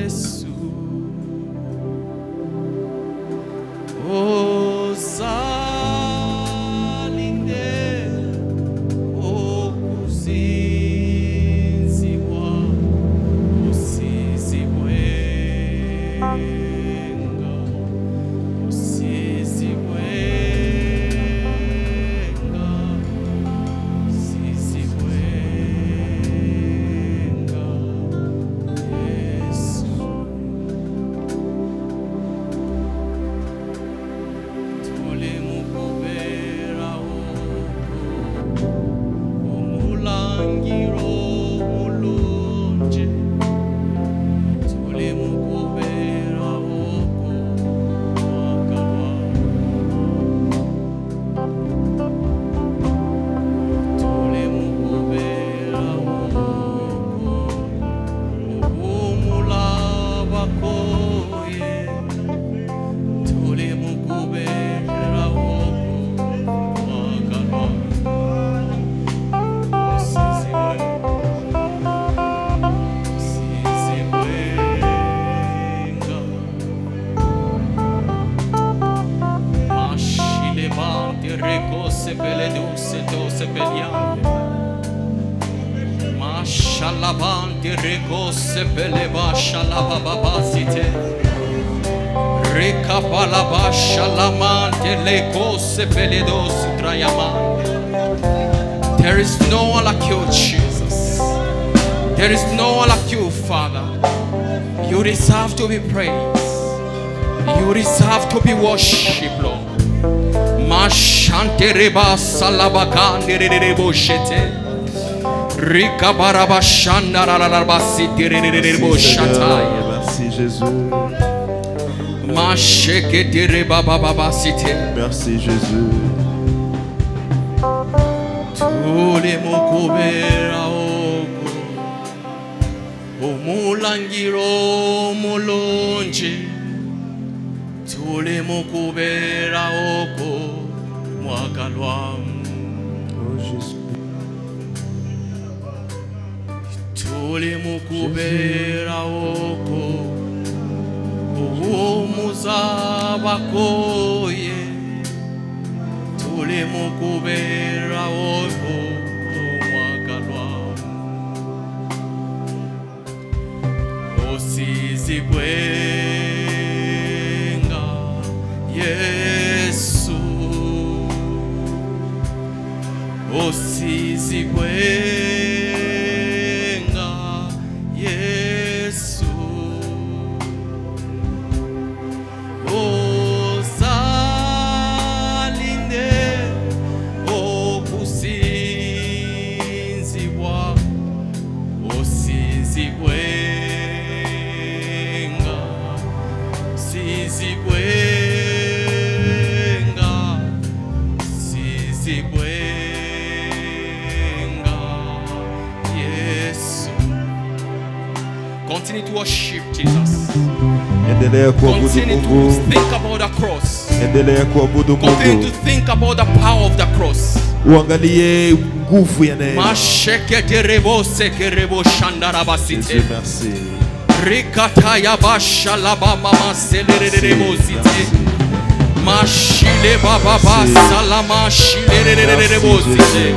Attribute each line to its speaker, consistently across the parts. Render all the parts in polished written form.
Speaker 1: Yesu. O salinde okuzinzibwa osizibwenga osizibwenga osizibwenga Yesu. Tuli mukubera oko omulangiro mulungi. Tuli mukubera oko mwagawa. Tuli mukubera oko omulabakoye. Tuli mukubera oko mwagawa. Osizibwenga Mashilevante recose peleduce dose peliante. Mashalavante recose pelebasha lavababasite. Recapalabasha lamante lecose peledosi trayamante. There is no one like you, Jesus. There is no one like you, Father. You deserve to be praised. You deserve to be worshipped, Lord. Mashante reba salabakande rebo shete. Rika barabashanda rarabasiti rebo shataya.
Speaker 2: Merci Jésus.
Speaker 1: Masheke reba bababasite.
Speaker 2: Merci Jésus.
Speaker 1: Tuli mukubera oko omulangiro mulungi. Tuli mukubera oko mwagalwa.
Speaker 2: Oh Jésus.
Speaker 1: Tuli mukubera oko omuzabakoye. Tuli mukubera oko mwagalwa. Osizibwenga Yesu. Osizibwenga Yesu. Osalinde okusinzibwa osizibwenga sizibwenga sizibwenga Yesu. Continue to worship Jesus.
Speaker 2: Endelea kuabudu
Speaker 1: Continue to
Speaker 2: Mungu.
Speaker 1: think about the cross.
Speaker 2: Endelea kuabudu
Speaker 1: Continue
Speaker 2: Mungu.
Speaker 1: to think about the power of the cross.
Speaker 2: Uangalie nguvu ya neema.
Speaker 1: Mashekete rebo sekerebo shandarabasite.
Speaker 2: Jésus, merci.
Speaker 1: Rikataya basha laba mama selerebo zite. Mashile baba salama shilelelelebo zite.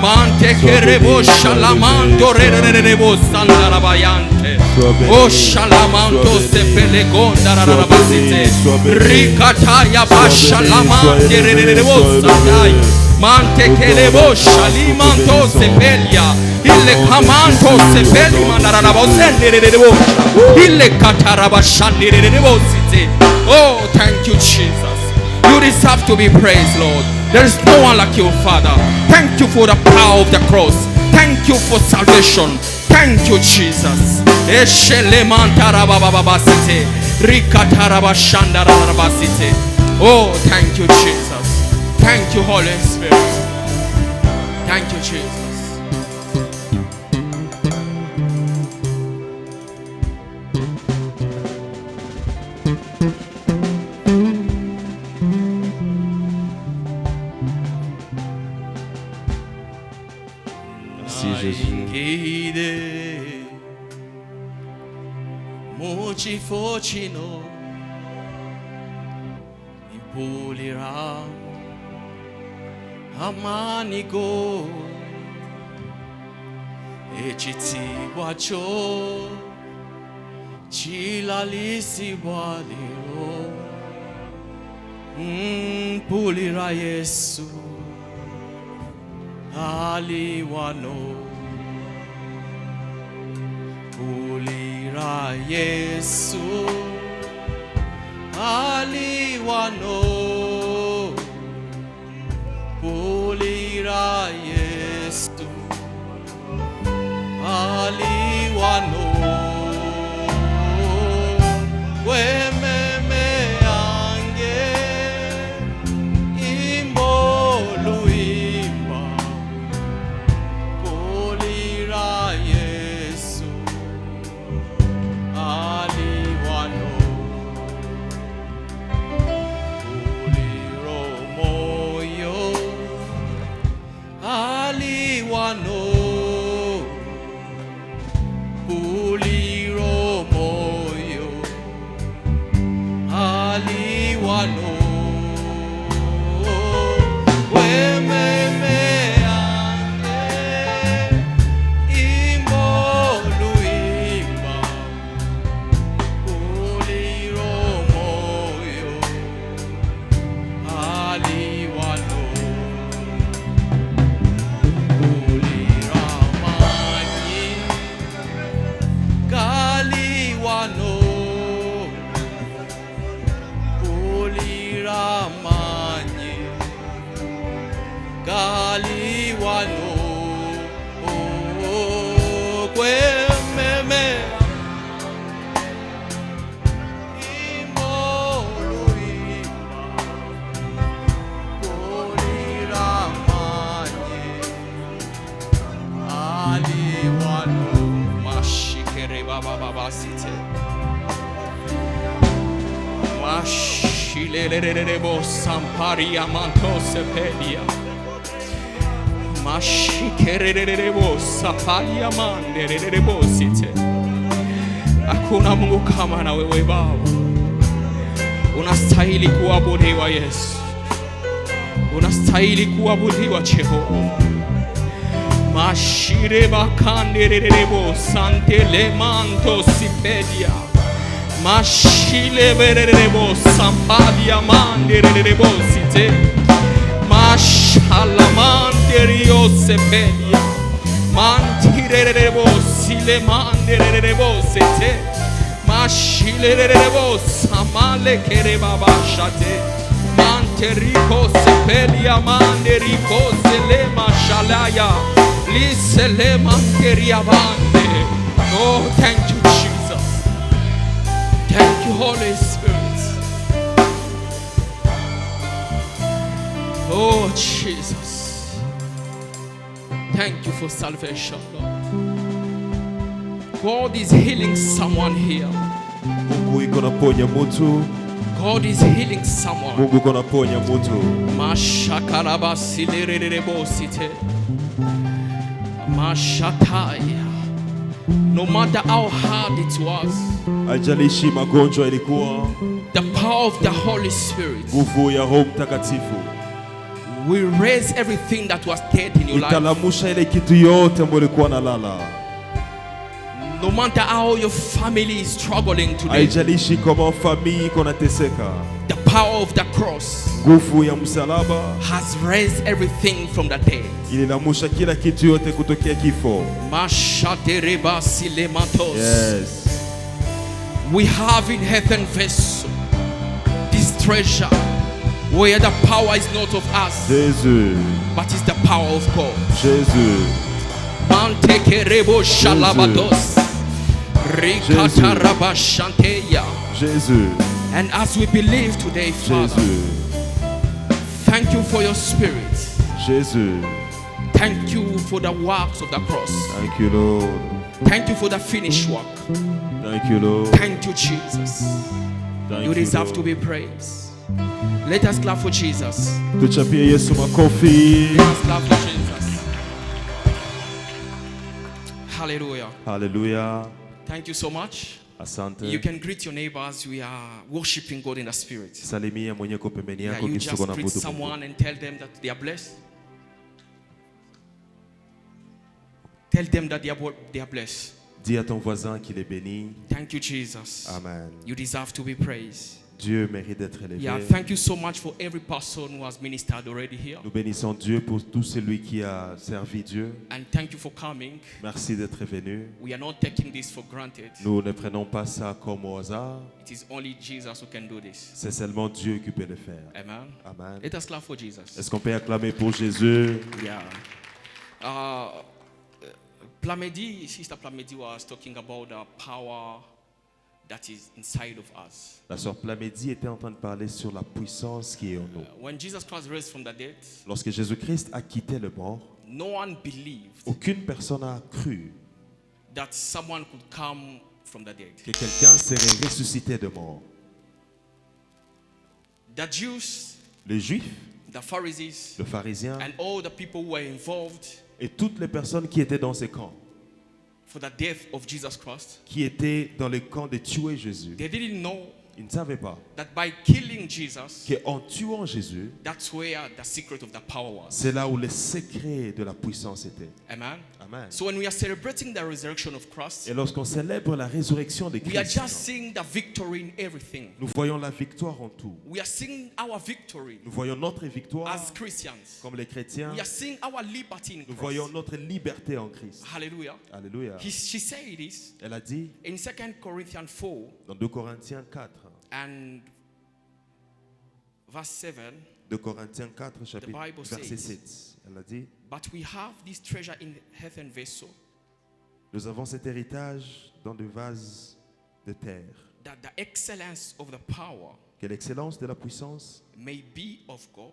Speaker 1: Mante kerebo shalamando rerebo sandarabayante. O shalamando sepele gondarabasite. Rikataya basha lamante rerebo sandai. Mante kelebo shalimanto sepelia. Ile kamanto sepeli mandarabosende rerebo. Ile katarabashandi rerebo zite. Oh, thank you, Jesus. You deserve to be praised, Lord. There is no one like you, Father. Thank you for the power of the cross. Thank you for salvation. Thank you, Jesus. Oh, thank you, Jesus. Thank you, Holy Spirit. Thank you, Jesus.
Speaker 2: Merci Jésus.
Speaker 1: Muchifo chino Ipulira Amanigo Echiti wacho Chilalisi waliro Pulira Yesu Aliwano Pulira Yesu Aliwano Pulira Yesu Aliwano Wememe ange Imboluimba Pulira Yesu Aliwano Puliro moyo Aliwano Puliro moyo Aliwano Wememe ange Imboluimba Puliro moyo Aliwano Pulira manyi Kaliwano Pulira manyi Kaliwano Kwememe Imoluimba Pulira manyi Aliwano Mashikere baba baba site Mashilelelebo samparia mantose pedia Mashikerelelebo saparia mandelelebo site Hakuna Mungu kama na wewe Baba. Unastahili kuabudiwa Yesu. Unastahili kuabudiwa Jehova. Mashire bakandelelebo santele manto sipedia Mashile berelebo sampadia mandelelebo site Mashalamanterio sepedia Mantirelebo sile mandelelebo site Mashilelebo samale kereba bashate Manterico sepedia manterico sele mashalaya Lisele manteria bande. Oh, thank you, Jesus. Thank you, Holy Spirit. Oh, Jesus. Thank you for salvation, Lord. God is healing someone here.
Speaker 2: Mungu iko naponya mtu.
Speaker 1: God is healing someone.
Speaker 2: Mungu iko naponya mtu.
Speaker 1: Mashakaraba silererebo site. Mashataya. No matter how hard it was,
Speaker 2: Ajalishi magonjwa ilikuwa,
Speaker 1: the power of the Holy Spirit
Speaker 2: nguvu ya Roho Mtakatifu
Speaker 1: will raise everything that was dead in your life.
Speaker 2: italamusha ile kitu yote ambayo ilikuwa nalala.
Speaker 1: No matter how your family is struggling today,
Speaker 2: Haijalishi kama familia iko nateseka,
Speaker 1: the power of the cross
Speaker 2: nguvu ya msalaba
Speaker 1: has raised everything from the dead.
Speaker 2: ililamusha kila kitu yote kutokea kifo.
Speaker 1: Mashatereba silematos.
Speaker 2: Yes.
Speaker 1: We have in heaven vessel this treasure where the power is not of us,
Speaker 2: Jésus.
Speaker 1: but is the power of God.
Speaker 2: Jésus.
Speaker 1: Mantekerebo shalabatos. Rikataraba shanteya.
Speaker 2: Jésus.
Speaker 1: And as we believe today, Father,
Speaker 2: Jésus.
Speaker 1: thank you for your spirit.
Speaker 2: Jésus.
Speaker 1: Thank you for the works of the cross.
Speaker 2: Thank you, Lord.
Speaker 1: Thank you for the finished work.
Speaker 2: Thank you, Lord.
Speaker 1: Thank you, Jesus.
Speaker 2: Thank
Speaker 1: You deserve
Speaker 2: Lord.
Speaker 1: to be praised. Let us clap for Jesus.
Speaker 2: Tuchapie Yesu makofi.
Speaker 1: Let us clap for Jesus. Hallelujah.
Speaker 2: Hallelujah.
Speaker 1: Thank you so much.
Speaker 2: Asante.
Speaker 1: You can greet your neighbors. We are worshiping God in the spirit.
Speaker 2: Salimia mwenye ko pembeni
Speaker 1: Yeah,
Speaker 2: yako
Speaker 1: you
Speaker 2: kisha
Speaker 1: just
Speaker 2: kuna
Speaker 1: greet
Speaker 2: mtu
Speaker 1: someone
Speaker 2: Mungu.
Speaker 1: and tell them that they are blessed. Tell them that they are blessed.
Speaker 2: Dis à ton voisin qu'il est béni.
Speaker 1: Thank you, Jesus.
Speaker 2: Amen.
Speaker 1: You deserve to be praised.
Speaker 2: Dieu mérite d'être élevé.
Speaker 1: Yeah, thank you so much for every person who has ministered already here.
Speaker 2: Nous bénissons Dieu pour tout celui qui a servi Dieu.
Speaker 1: And thank you for coming.
Speaker 2: Merci d'être venu.
Speaker 1: We are not taking this for granted.
Speaker 2: Nous ne prenons pas ça comme au hasard.
Speaker 1: It is only Jesus who can do this.
Speaker 2: C'est seulement Dieu qui peut le faire.
Speaker 1: Amen.
Speaker 2: Amen.
Speaker 1: Let us clap for Jesus.
Speaker 2: Est-ce qu'on peut acclamer pour Jésus?
Speaker 1: Yeah. Plamedi, Sister Plamedi was talking about the power that is inside of us.
Speaker 2: La sœur Plamédie était en train de parler sur la puissance qui est en nous.
Speaker 1: When Jesus Christ raised from the dead,
Speaker 2: Lorsque Jésus-Christ a quitté le mort,
Speaker 1: no one believed
Speaker 2: aucune personne n'a cru
Speaker 1: that someone could come from the dead.
Speaker 2: que quelqu'un serait ressuscité de mort.
Speaker 1: The Jews,
Speaker 2: Les Juifs,
Speaker 1: the Pharisees,
Speaker 2: le pharisien
Speaker 1: and all the people who were involved
Speaker 2: et toutes les personnes qui étaient dans ces camps,
Speaker 1: for the death of Jesus Christ,
Speaker 2: qui étaient dans le camp de tuer Jésus,
Speaker 1: they didn't know
Speaker 2: ils ne savaient pas
Speaker 1: that by killing Jesus,
Speaker 2: qu'en tuant Jésus,
Speaker 1: that's where the secret of the power was.
Speaker 2: c'est là où le secret de la puissance était.
Speaker 1: Amen.
Speaker 2: Amen.
Speaker 1: So when we are celebrating the resurrection of Christ,
Speaker 2: Et lorsqu'on célèbre la résurrection de
Speaker 1: we are
Speaker 2: Christ,
Speaker 1: just seeing the victory in everything.
Speaker 2: nous voyons la victoire en tout.
Speaker 1: We are seeing our victory
Speaker 2: Nous voyons notre victoire
Speaker 1: as Christians.
Speaker 2: comme les chrétiens.
Speaker 1: We are seeing our liberty in
Speaker 2: Nous
Speaker 1: Christ.
Speaker 2: voyons notre liberté en Christ.
Speaker 1: Hallelujah.
Speaker 2: Alléluia.
Speaker 1: She said this
Speaker 2: Elle a dit
Speaker 1: in 2 Corinthians 4
Speaker 2: dans 2 Corinthiens 4,
Speaker 1: and verse 7.
Speaker 2: 2 Corinthiens 4, chapitre,
Speaker 1: Bible
Speaker 2: verset
Speaker 1: says,
Speaker 2: 7. Elle a dit,
Speaker 1: But we have this treasure in earthen vessel,
Speaker 2: nous avons cet héritage dans des vases de terre.
Speaker 1: that the excellence of the power
Speaker 2: Que l'excellence de la puissance
Speaker 1: may be of God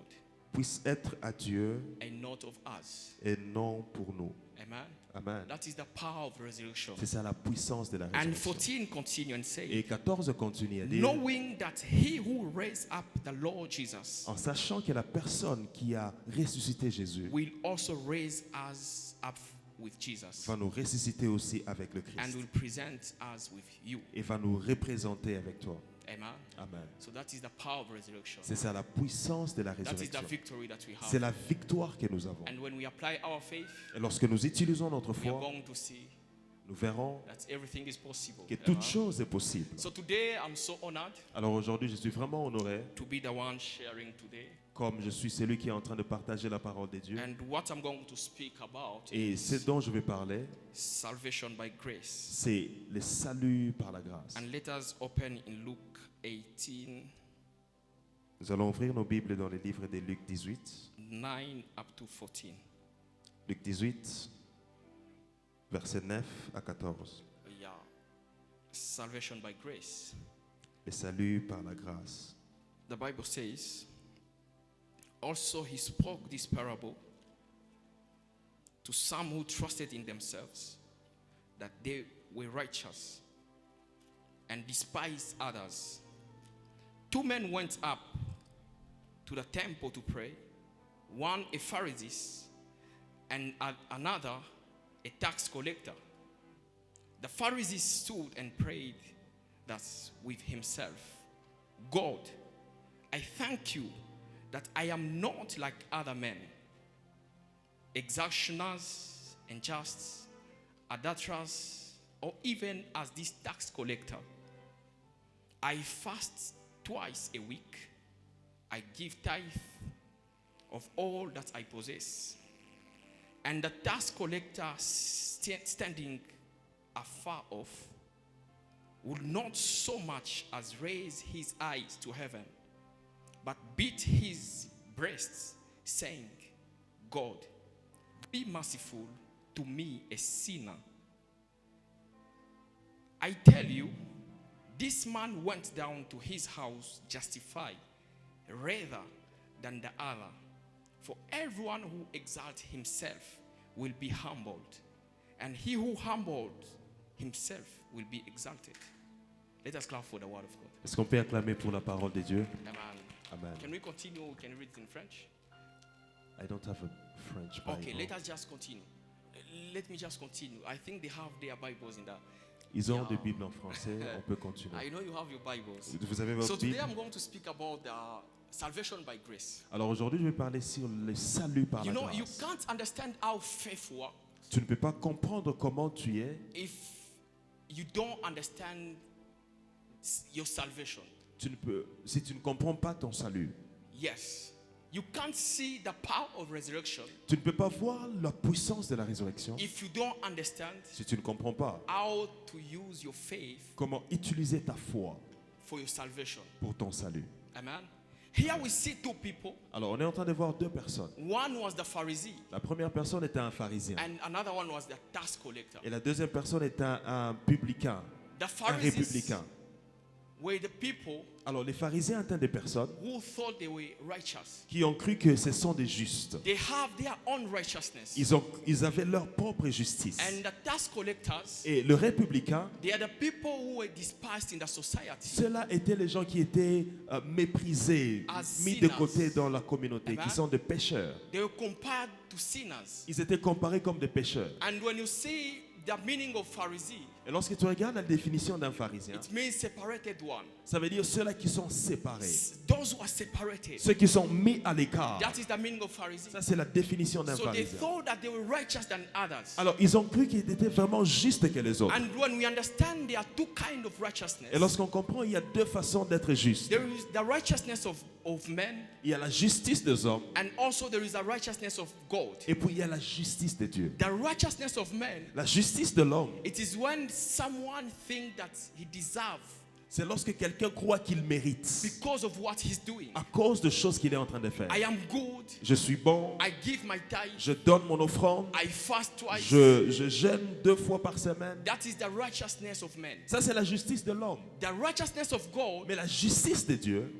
Speaker 2: puisse être à Dieu
Speaker 1: and not of us.
Speaker 2: et non pour nous.
Speaker 1: Amen.
Speaker 2: Amen.
Speaker 1: That is the power of resurrection.
Speaker 2: C'est ça la puissance de la
Speaker 1: And
Speaker 2: résurrection.
Speaker 1: 14 continue and say,
Speaker 2: Et 14 continue à dire,
Speaker 1: knowing that he who raised up the Lord Jesus
Speaker 2: en sachant que la personne qui a ressuscité Jésus
Speaker 1: will also raise us up with Jesus
Speaker 2: va nous ressusciter aussi avec le
Speaker 1: and
Speaker 2: Christ
Speaker 1: will present us with you.
Speaker 2: et va nous représenter avec toi.
Speaker 1: Amen.
Speaker 2: Amen.
Speaker 1: So that is the power of resurrection.
Speaker 2: C'est ça la puissance de la
Speaker 1: That is the
Speaker 2: résurrection.
Speaker 1: victory that we
Speaker 2: C'est
Speaker 1: have.
Speaker 2: la victoire que nous avons.
Speaker 1: And when we apply our faith,
Speaker 2: Et lorsque nous utilisons notre
Speaker 1: we are
Speaker 2: foi,
Speaker 1: going to see
Speaker 2: nous verrons
Speaker 1: that everything is possible.
Speaker 2: que toute
Speaker 1: Amen.
Speaker 2: chose est possible.
Speaker 1: So today I'm so honored
Speaker 2: Alors aujourd'hui, je suis vraiment honoré,
Speaker 1: to be the one sharing today.
Speaker 2: comme je suis celui qui est en train de partager la parole de Dieu.
Speaker 1: And what I'm going to speak about
Speaker 2: Et ce
Speaker 1: is
Speaker 2: dont je vais parler,
Speaker 1: salvation by grace.
Speaker 2: c'est le salut par la grâce.
Speaker 1: And let us open in Luke 18,
Speaker 2: Nous allons ouvrir nos Bibles dans le livre de Luc 18.
Speaker 1: 9 up to 14.
Speaker 2: Luc 18, versets 9 à 14.
Speaker 1: Yeah. Salvation by grace.
Speaker 2: Le salut par la grâce.
Speaker 1: The Bible says, also he spoke this parable to some who trusted in themselves that they were righteous and despised others. Two men went up to the temple to pray, one a Pharisee and another a tax collector. The Pharisee stood and prayed thus with himself, God, I thank you that I am not like other men, exactioners, unjust, adulterers, or even as this tax collector. I fast twice a week. I give tithe of all that I possess. And the tax collector standing afar off would not so much as raise his eyes to heaven, but beat his breast, saying, God, be merciful to me, a sinner. I tell you, this man went down to his house justified rather than the other. For everyone who exalts himself will be humbled, and he who humbled himself will be exalted. Let us clap for the word of God.
Speaker 2: Est-ce qu'on peut acclamer pour la parole de Dieu?
Speaker 1: Amen.
Speaker 2: Amen.
Speaker 1: Can we continue? Can we read it in French?
Speaker 2: I don't have a French Bible.
Speaker 1: Okay, let us just continue. Let me just continue. I think they have their Bibles in the
Speaker 2: Ils ont
Speaker 1: Yeah.
Speaker 2: des Bibles en français, on peut continuer.
Speaker 1: I know you have your Bibles.
Speaker 2: Vous avez
Speaker 1: So
Speaker 2: votre
Speaker 1: today
Speaker 2: Bible?
Speaker 1: I'm going to speak about salvation by grace.
Speaker 2: Alors aujourd'hui, je vais parler sur le salut par
Speaker 1: You
Speaker 2: la
Speaker 1: know, you
Speaker 2: grâce.
Speaker 1: can't understand how faith works
Speaker 2: Tu ne peux pas comprendre comment tu es
Speaker 1: if you don't understand your salvation.
Speaker 2: si tu ne comprends pas ton salut.
Speaker 1: Yes. You can't see the power of resurrection
Speaker 2: Tu ne peux pas voir la puissance de la résurrection
Speaker 1: if you don't understand
Speaker 2: si tu ne comprends pas
Speaker 1: how to use your faith
Speaker 2: comment utiliser ta foi
Speaker 1: for your salvation.
Speaker 2: pour ton salut.
Speaker 1: Amen. Here we see two people.
Speaker 2: Alors, on est en train de voir deux personnes.
Speaker 1: One was the Pharisee,
Speaker 2: La première personne était un pharisien
Speaker 1: and another one was the tax collector.
Speaker 2: et la deuxième personne est un publicain,
Speaker 1: The
Speaker 2: un
Speaker 1: Pharisees
Speaker 2: républicain.
Speaker 1: were the people
Speaker 2: Alors, les pharisiens étaient des personnes
Speaker 1: who thought they were righteous.
Speaker 2: qui ont cru que ce sont des justes.
Speaker 1: They have their own righteousness.
Speaker 2: Ils avaient leur propre justice.
Speaker 1: And the tax collectors,
Speaker 2: Et le républicain,
Speaker 1: they are the people who were despised in the society.
Speaker 2: ceux-là étaient les gens qui étaient méprisés,
Speaker 1: As
Speaker 2: mis de
Speaker 1: sinners.
Speaker 2: côté dans la communauté,
Speaker 1: Amen.
Speaker 2: qui sont des pécheurs.
Speaker 1: They were compared to sinners.
Speaker 2: Ils étaient comparés comme des pécheurs.
Speaker 1: And when you see the meaning of Pharisee,
Speaker 2: Et lorsque tu regardes la définition d'un pharisien,
Speaker 1: it means separated one.
Speaker 2: ça veut dire ceux-là qui sont séparés,
Speaker 1: Those who are separated.
Speaker 2: ceux qui sont mis à l'écart.
Speaker 1: That is the meaning of Pharisee.
Speaker 2: Ça, c'est la définition d'un
Speaker 1: So they
Speaker 2: pharisien.
Speaker 1: thought that they were righteous than others.
Speaker 2: Alors, ils ont cru qu'ils étaient vraiment justes que les autres.
Speaker 1: And when we understand there are two kinds of righteousness,
Speaker 2: Et lorsqu'on comprend, il y a deux façons d'être juste.
Speaker 1: there is the righteousness of men,
Speaker 2: Il y a la justice des hommes
Speaker 1: and also there is a righteousness of God.
Speaker 2: et puis il y a la justice de Dieu.
Speaker 1: The righteousness of men,
Speaker 2: La justice de l'homme,
Speaker 1: it is when someone thinks that he deserves
Speaker 2: c'est lorsque quelqu'un croit qu'il mérite
Speaker 1: because of what he's doing.
Speaker 2: à cause de choses qu'il est en train de faire.
Speaker 1: I am good.
Speaker 2: Je suis bon,
Speaker 1: I give my tithe.
Speaker 2: je donne mon offrande,
Speaker 1: I fast twice.
Speaker 2: je jeûne 2 fois par semaine.
Speaker 1: That is the righteousness of men.
Speaker 2: Ça, c'est la justice de l'homme.
Speaker 1: The righteousness of God
Speaker 2: Mais la justice de Dieu,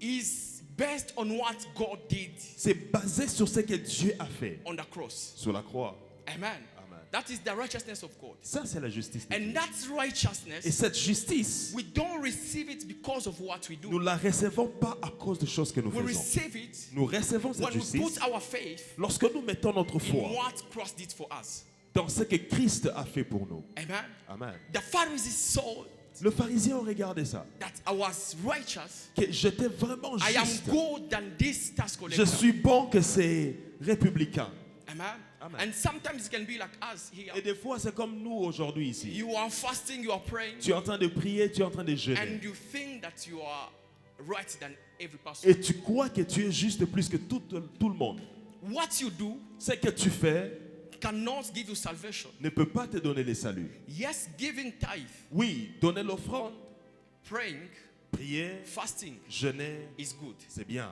Speaker 1: is based on what God did
Speaker 2: c'est basé sur ce que Dieu a fait
Speaker 1: on the cross.
Speaker 2: sur la croix.
Speaker 1: Amen.
Speaker 2: Amen.
Speaker 1: That is the righteousness of God.
Speaker 2: Ça, c'est la justice de
Speaker 1: And
Speaker 2: Dieu.
Speaker 1: that
Speaker 2: Et
Speaker 1: righteousness,
Speaker 2: cette justice,
Speaker 1: we don't receive it because of what we
Speaker 2: nous
Speaker 1: do.
Speaker 2: ne la recevons pas à cause des choses que nous
Speaker 1: We
Speaker 2: faisons.
Speaker 1: receive it
Speaker 2: Nous recevons cette
Speaker 1: when we
Speaker 2: justice
Speaker 1: put our faith
Speaker 2: lorsque nous mettons notre
Speaker 1: in
Speaker 2: foi
Speaker 1: what Christ did for us.
Speaker 2: dans ce que Christ a fait pour nous.
Speaker 1: Amen.
Speaker 2: Amen.
Speaker 1: The Pharisees saw
Speaker 2: Le pharisien a regardé ça.
Speaker 1: that I was righteous.
Speaker 2: Que j'étais vraiment
Speaker 1: I am
Speaker 2: juste.
Speaker 1: good than this tax
Speaker 2: Je
Speaker 1: collector.
Speaker 2: suis bon que ces républicains.
Speaker 1: Amen.
Speaker 2: Amen.
Speaker 1: And sometimes it can be like us here.
Speaker 2: Et des fois, c'est comme nous aujourd'hui ici.
Speaker 1: You are fasting, you are praying,
Speaker 2: Tu es en train de prier, tu es en train de jeûner.
Speaker 1: and you think that you are right than every person.
Speaker 2: Et tu crois que tu es juste plus que tout le monde.
Speaker 1: What you do
Speaker 2: Ce que tu fais
Speaker 1: cannot give you salvation.
Speaker 2: ne peut pas te donner le salut.
Speaker 1: Yes, giving tithe,
Speaker 2: Oui, donner l'offrande,
Speaker 1: praying,
Speaker 2: prier,
Speaker 1: fasting
Speaker 2: jeûner,
Speaker 1: is good,
Speaker 2: c'est bien.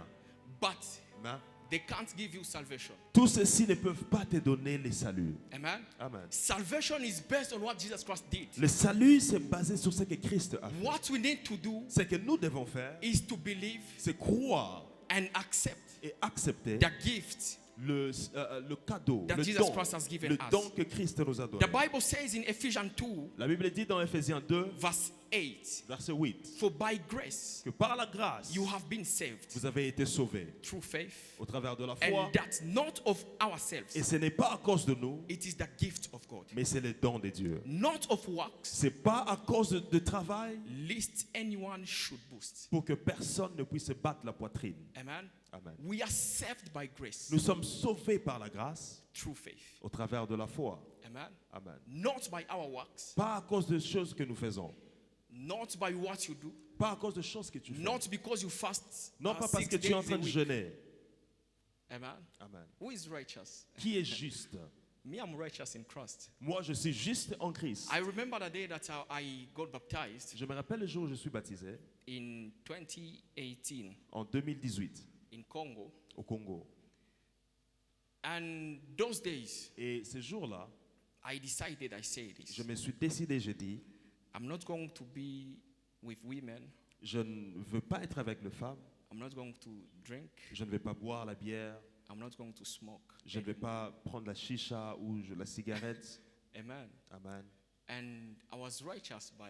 Speaker 1: but
Speaker 2: Mais
Speaker 1: they can't give you salvation.
Speaker 2: tout ceci ne peuvent pas te donner le salut.
Speaker 1: Amen.
Speaker 2: Amen.
Speaker 1: Salvation is based on what Jesus Christ did.
Speaker 2: Le salut, c'est basé sur ce que Christ a fait.
Speaker 1: What we need to do
Speaker 2: Ce que nous devons faire,
Speaker 1: is to believe
Speaker 2: c'est croire
Speaker 1: and accept
Speaker 2: et accepter
Speaker 1: the gift
Speaker 2: le cadeau,
Speaker 1: that
Speaker 2: le
Speaker 1: Jesus
Speaker 2: don,
Speaker 1: Christ has given
Speaker 2: le
Speaker 1: us.
Speaker 2: don que Christ nous a donné.
Speaker 1: The Bible says in Ephesians 2,
Speaker 2: La Bible dit dans Ephésiens 2,
Speaker 1: verse 8,
Speaker 2: verset 8,
Speaker 1: for by grace
Speaker 2: que par la grâce,
Speaker 1: you have been saved
Speaker 2: vous avez été sauvés
Speaker 1: through faith,
Speaker 2: au travers de la foi.
Speaker 1: and that not of
Speaker 2: Et
Speaker 1: ourselves,
Speaker 2: ce n'est pas à cause de nous,
Speaker 1: it is the gift of God,
Speaker 2: mais c'est le don de Dieu.
Speaker 1: not of works,
Speaker 2: C'est pas à cause de travail
Speaker 1: lest anyone should boast.
Speaker 2: pour que personne ne puisse se battre la poitrine.
Speaker 1: Amen.
Speaker 2: Amen.
Speaker 1: We are saved by grace
Speaker 2: Nous sommes sauvés par la grâce
Speaker 1: through faith.
Speaker 2: au travers de la foi.
Speaker 1: Amen.
Speaker 2: Amen.
Speaker 1: Not by our works,
Speaker 2: Pas à cause de choses que nous faisons.
Speaker 1: not by what you do,
Speaker 2: Pas à cause de choses que tu fais.
Speaker 1: not because you fast
Speaker 2: Non pas parce
Speaker 1: 6
Speaker 2: que tu es en
Speaker 1: days
Speaker 2: train
Speaker 1: a
Speaker 2: de
Speaker 1: week.
Speaker 2: jeûner.
Speaker 1: Amen.
Speaker 2: Amen.
Speaker 1: Who is righteous?
Speaker 2: Qui est juste?
Speaker 1: Me, I'm righteous in Christ.
Speaker 2: Moi, je suis juste en Christ.
Speaker 1: I remember the day that I got baptized
Speaker 2: Je me rappelle le jour où je suis baptisé,
Speaker 1: in 2018
Speaker 2: en 2018,
Speaker 1: in Congo.
Speaker 2: au Congo.
Speaker 1: And those days,
Speaker 2: Et ce jour-là,
Speaker 1: I decided, I said this.
Speaker 2: je me suis décidé, j'ai dit,
Speaker 1: I'm not going to be with women.
Speaker 2: je ne veux pas être avec les femmes,
Speaker 1: I'm not going to drink.
Speaker 2: je ne vais pas boire la bière,
Speaker 1: I'm not going to smoke.
Speaker 2: je ne vais pas prendre la chicha ou la cigarette.
Speaker 1: Amen.
Speaker 2: Amen.
Speaker 1: And I was righteous by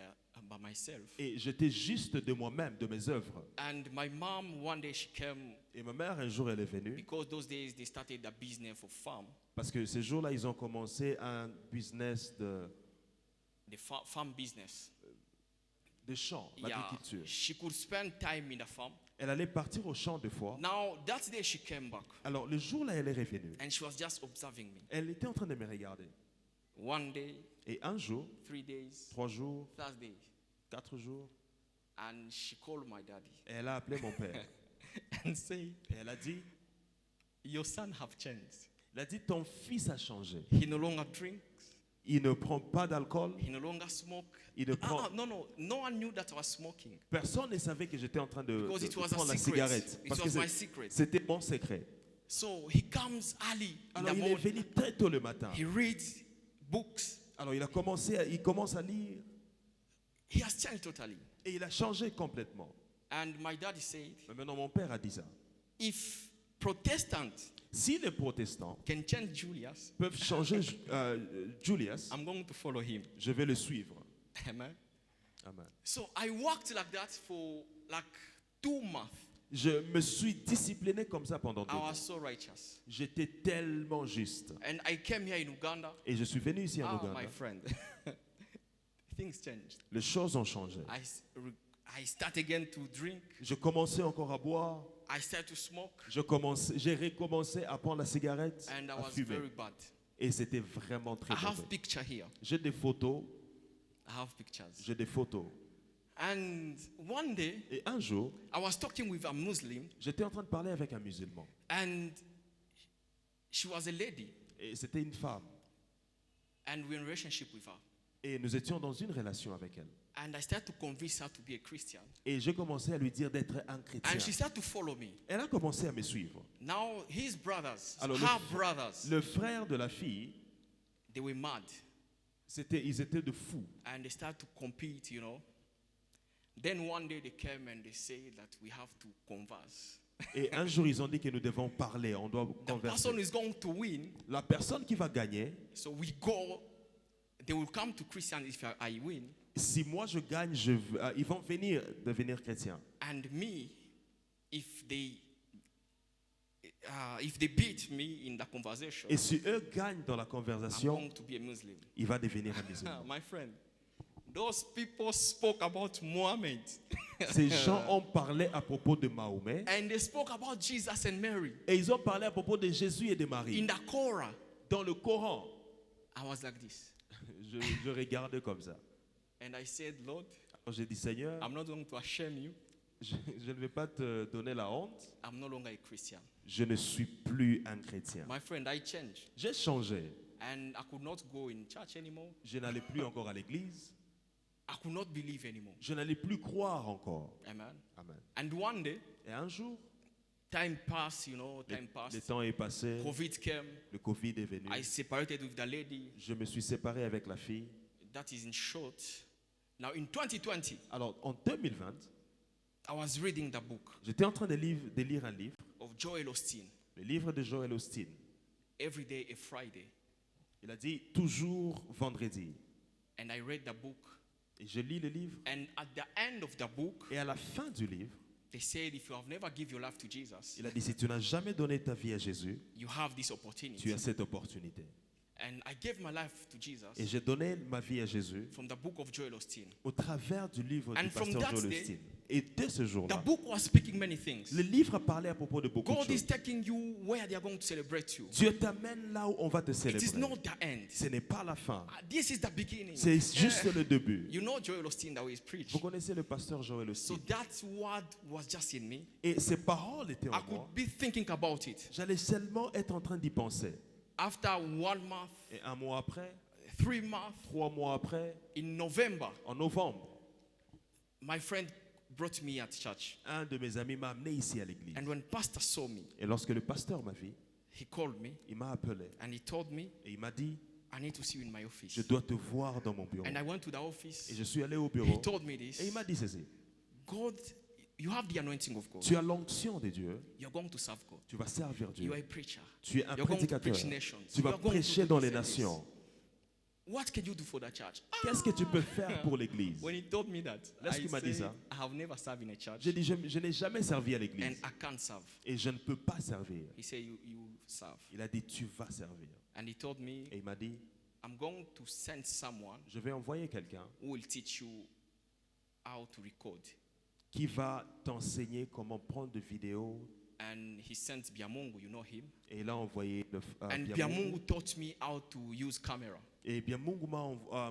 Speaker 1: myself.
Speaker 2: Et j'étais juste de moi-même, de mes œuvres.
Speaker 1: And my mom, one day she came,
Speaker 2: Et ma mère, un jour, elle est venue,
Speaker 1: because those days they started a business of farm.
Speaker 2: parce que ces jours-là, ils ont commencé un business
Speaker 1: the farm business.
Speaker 2: des champs,
Speaker 1: Yeah,
Speaker 2: l'agriculture.
Speaker 1: she could spend time in the farm.
Speaker 2: Elle allait partir au champ deux fois.
Speaker 1: Now that day she came back
Speaker 2: Alors le jour-là, elle est revenue.
Speaker 1: and she was just observing me.
Speaker 2: Elle était en train de me regarder.
Speaker 1: One day,
Speaker 2: Et un jour,
Speaker 1: 3 days,
Speaker 2: 3 jours,
Speaker 1: Thursday,
Speaker 2: 4 jours,
Speaker 1: and she called my daddy
Speaker 2: elle a appelé mon père.
Speaker 1: and said,
Speaker 2: Et elle a dit,
Speaker 1: "Your son have changed.
Speaker 2: ton fils a changé.
Speaker 1: He no longer drinks.
Speaker 2: Il ne prend pas d'alcool.
Speaker 1: He no longer smoke."
Speaker 2: Il ne prend...
Speaker 1: No one knew that I was smoking
Speaker 2: Personne ne savait que j'étais en train de
Speaker 1: because it was a
Speaker 2: prendre la
Speaker 1: secret.
Speaker 2: cigarette.
Speaker 1: It
Speaker 2: Parce
Speaker 1: was
Speaker 2: que
Speaker 1: my secret.
Speaker 2: c'était mon secret.
Speaker 1: So he comes early in
Speaker 2: Alors
Speaker 1: the
Speaker 2: il est
Speaker 1: morning.
Speaker 2: venu très tôt le matin.
Speaker 1: He reads books.
Speaker 2: Alors il commence à lire.
Speaker 1: He has changed totally.
Speaker 2: Et il a changé complètement.
Speaker 1: And my daddy said,
Speaker 2: Mais maintenant mon père a dit ça.
Speaker 1: if Protestants
Speaker 2: Si les protestants
Speaker 1: can change Julius,
Speaker 2: peuvent changer Julius,
Speaker 1: I'm going to follow him.
Speaker 2: je vais le suivre.
Speaker 1: Amen.
Speaker 2: Amen.
Speaker 1: So I worked like that for like 2 months.
Speaker 2: Je me suis discipliné comme ça pendant 2
Speaker 1: I
Speaker 2: ans.
Speaker 1: was so righteous.
Speaker 2: J'étais tellement juste.
Speaker 1: And I came here in Uganda.
Speaker 2: Et je suis venu ici en
Speaker 1: Ah,
Speaker 2: Ouganda.
Speaker 1: my friend. Things changed.
Speaker 2: Les choses ont changé.
Speaker 1: I start again to drink.
Speaker 2: Je commençais encore à boire.
Speaker 1: I started to smoke.
Speaker 2: J'ai recommencé à prendre la cigarette,
Speaker 1: And I
Speaker 2: à
Speaker 1: was
Speaker 2: fumer.
Speaker 1: very bad.
Speaker 2: Et c'était vraiment très
Speaker 1: I have
Speaker 2: mauvais.
Speaker 1: picture here.
Speaker 2: J'ai des photos.
Speaker 1: I have pictures.
Speaker 2: J'ai des photos.
Speaker 1: And one day,
Speaker 2: Et un jour,
Speaker 1: I was talking with a Muslim,
Speaker 2: j'étais en train de parler avec un musulman.
Speaker 1: and she was a lady,
Speaker 2: Et c'était une femme.
Speaker 1: and we're in a relationship with her.
Speaker 2: Et nous étions dans une relation avec elle.
Speaker 1: And I started to convince her to be a Christian.
Speaker 2: Et j'ai commencé à lui dire d'être un chrétien.
Speaker 1: And she started to follow me.
Speaker 2: Elle a commencé à me suivre.
Speaker 1: Now, his brothers,
Speaker 2: Alors,
Speaker 1: her brothers,
Speaker 2: Le frère de la fille,
Speaker 1: they were mad.
Speaker 2: ils étaient de fous.
Speaker 1: And they started to compete, you know. Then one day they came and they said that we have to converse.
Speaker 2: Et un jour, ils ont dit que nous devons parler, on doit
Speaker 1: The person
Speaker 2: converser.
Speaker 1: is going to win,
Speaker 2: La personne qui va gagner,
Speaker 1: so we go. They will come to Christian if I win.
Speaker 2: si moi je gagne, ils vont venir devenir chrétiens.
Speaker 1: And me, if they beat me in the conversation,
Speaker 2: Et si eux gagnent dans la
Speaker 1: I'm
Speaker 2: conversation,
Speaker 1: going to be a Muslim.
Speaker 2: il va devenir un musulman.
Speaker 1: My friend, those people spoke about Muhammad.
Speaker 2: Ces gens ont parlé à propos de Mahomet
Speaker 1: And they spoke about Jesus and Mary
Speaker 2: et ils ont parlé à propos de Jésus et de Marie.
Speaker 1: in the Korah.
Speaker 2: Dans le Coran,
Speaker 1: I was like this.
Speaker 2: je regarde comme ça.
Speaker 1: And I said, Lord,
Speaker 2: Alors j'ai dit, Seigneur,
Speaker 1: I'm not going to shame you.
Speaker 2: je ne vais pas te donner la honte.
Speaker 1: I'm no longer a Christian.
Speaker 2: Je ne suis plus un chrétien.
Speaker 1: My friend, I changed.
Speaker 2: J'ai changé.
Speaker 1: And I could not go in church anymore.
Speaker 2: Je n'allais plus encore à l'église.
Speaker 1: I could not believe anymore.
Speaker 2: Je n'allais plus croire encore.
Speaker 1: Amen.
Speaker 2: Amen.
Speaker 1: And one day,
Speaker 2: Et un jour,
Speaker 1: time passed, you know, time
Speaker 2: le
Speaker 1: passed.
Speaker 2: temps est passé,
Speaker 1: COVID came.
Speaker 2: le Covid est venu.
Speaker 1: I separated with the lady.
Speaker 2: Je me suis séparé avec la fille.
Speaker 1: That is in short. Now in 2020,
Speaker 2: Alors, en 2020,
Speaker 1: I was reading the book
Speaker 2: j'étais en train de lire un livre,
Speaker 1: of Joel Osteen.
Speaker 2: le livre de Joel Osteen.
Speaker 1: Every day a Friday.
Speaker 2: Il a dit toujours vendredi.
Speaker 1: And I read the book.
Speaker 2: Et je lis le livre.
Speaker 1: And at the end of the book,
Speaker 2: Et à la fin du livre,
Speaker 1: they said, if you have never given your life to Jesus,
Speaker 2: il a dit, si tu n'as jamais donné ta vie à Jésus,
Speaker 1: you have this
Speaker 2: tu
Speaker 1: opportunity.
Speaker 2: as cette opportunité.
Speaker 1: And I gave my life to Jesus
Speaker 2: Et j'ai donné ma vie à Jésus
Speaker 1: from the book of Joel Osteen.
Speaker 2: au travers du livre
Speaker 1: And
Speaker 2: du
Speaker 1: from
Speaker 2: pasteur
Speaker 1: that
Speaker 2: Joel
Speaker 1: day,
Speaker 2: Osteen. Et dès ce
Speaker 1: The
Speaker 2: jour-là,
Speaker 1: book was speaking many things.
Speaker 2: le livre a parlé à propos de beaucoup de
Speaker 1: God is
Speaker 2: choses.
Speaker 1: taking you where they are going to celebrate you.
Speaker 2: Dieu t'amène là où on va te
Speaker 1: It is
Speaker 2: célébrer.
Speaker 1: not the end.
Speaker 2: Ce n'est pas la fin.
Speaker 1: This is the beginning.
Speaker 2: C'est juste le début.
Speaker 1: You know Joel Osteen that always preach.
Speaker 2: Vous connaissez le pasteur Joel
Speaker 1: So
Speaker 2: Osteen.
Speaker 1: that word was just in me.
Speaker 2: Et ses paroles étaient
Speaker 1: I
Speaker 2: en
Speaker 1: could
Speaker 2: moi.
Speaker 1: be thinking about it.
Speaker 2: J'allais seulement être en train d'y penser.
Speaker 1: After 1 month,
Speaker 2: Et un mois après,
Speaker 1: 3 months,
Speaker 2: 3 mois après,
Speaker 1: in November,
Speaker 2: en novembre,
Speaker 1: my friend brought me at church.
Speaker 2: un de mes amis m'a amené ici à l'église.
Speaker 1: And when pastor saw me,
Speaker 2: Et lorsque le pasteur m'a vu,
Speaker 1: he called me
Speaker 2: il m'a appelé
Speaker 1: and he told me,
Speaker 2: et il m'a dit,
Speaker 1: I need to see you in my
Speaker 2: je
Speaker 1: office.
Speaker 2: dois te voir dans mon bureau.
Speaker 1: And I went to the office.
Speaker 2: Et je suis allé au
Speaker 1: He
Speaker 2: bureau
Speaker 1: told me
Speaker 2: et
Speaker 1: this.
Speaker 2: il m'a dit ceci.
Speaker 1: God, you have the anointing of God.
Speaker 2: Tu as l'onction de Dieu,
Speaker 1: You're going to serve God.
Speaker 2: tu vas servir
Speaker 1: You
Speaker 2: Dieu.
Speaker 1: are a preacher.
Speaker 2: Tu es un
Speaker 1: You're going to
Speaker 2: prédicateur.
Speaker 1: preach nations.
Speaker 2: Tu
Speaker 1: You
Speaker 2: vas
Speaker 1: are going to
Speaker 2: prêcher
Speaker 1: do
Speaker 2: dans
Speaker 1: this
Speaker 2: les
Speaker 1: and this.
Speaker 2: nations.
Speaker 1: What can you do for the church?
Speaker 2: Qu'est-ce que tu peux faire pour l'église?
Speaker 1: When he told me that,
Speaker 2: Lorsqu'il m'a dit
Speaker 1: said,
Speaker 2: ça,
Speaker 1: I have never served in a church
Speaker 2: j'ai dit, je n'ai jamais servi à
Speaker 1: and
Speaker 2: l'église
Speaker 1: I can't serve.
Speaker 2: et je ne peux pas servir.
Speaker 1: He said, you serve.
Speaker 2: Il a dit, tu vas servir.
Speaker 1: And he told me,
Speaker 2: Et il m'a dit,
Speaker 1: I'm going to send someone
Speaker 2: Je vais envoyer quelqu'un
Speaker 1: who will teach you how to record.
Speaker 2: qui va t'enseigner comment prendre des vidéos.
Speaker 1: And he sent Biamungu, you know him.
Speaker 2: Et il a envoyé
Speaker 1: And
Speaker 2: Biamungu.
Speaker 1: Biamungu taught me how to use camera.
Speaker 2: Et Biamungu m'a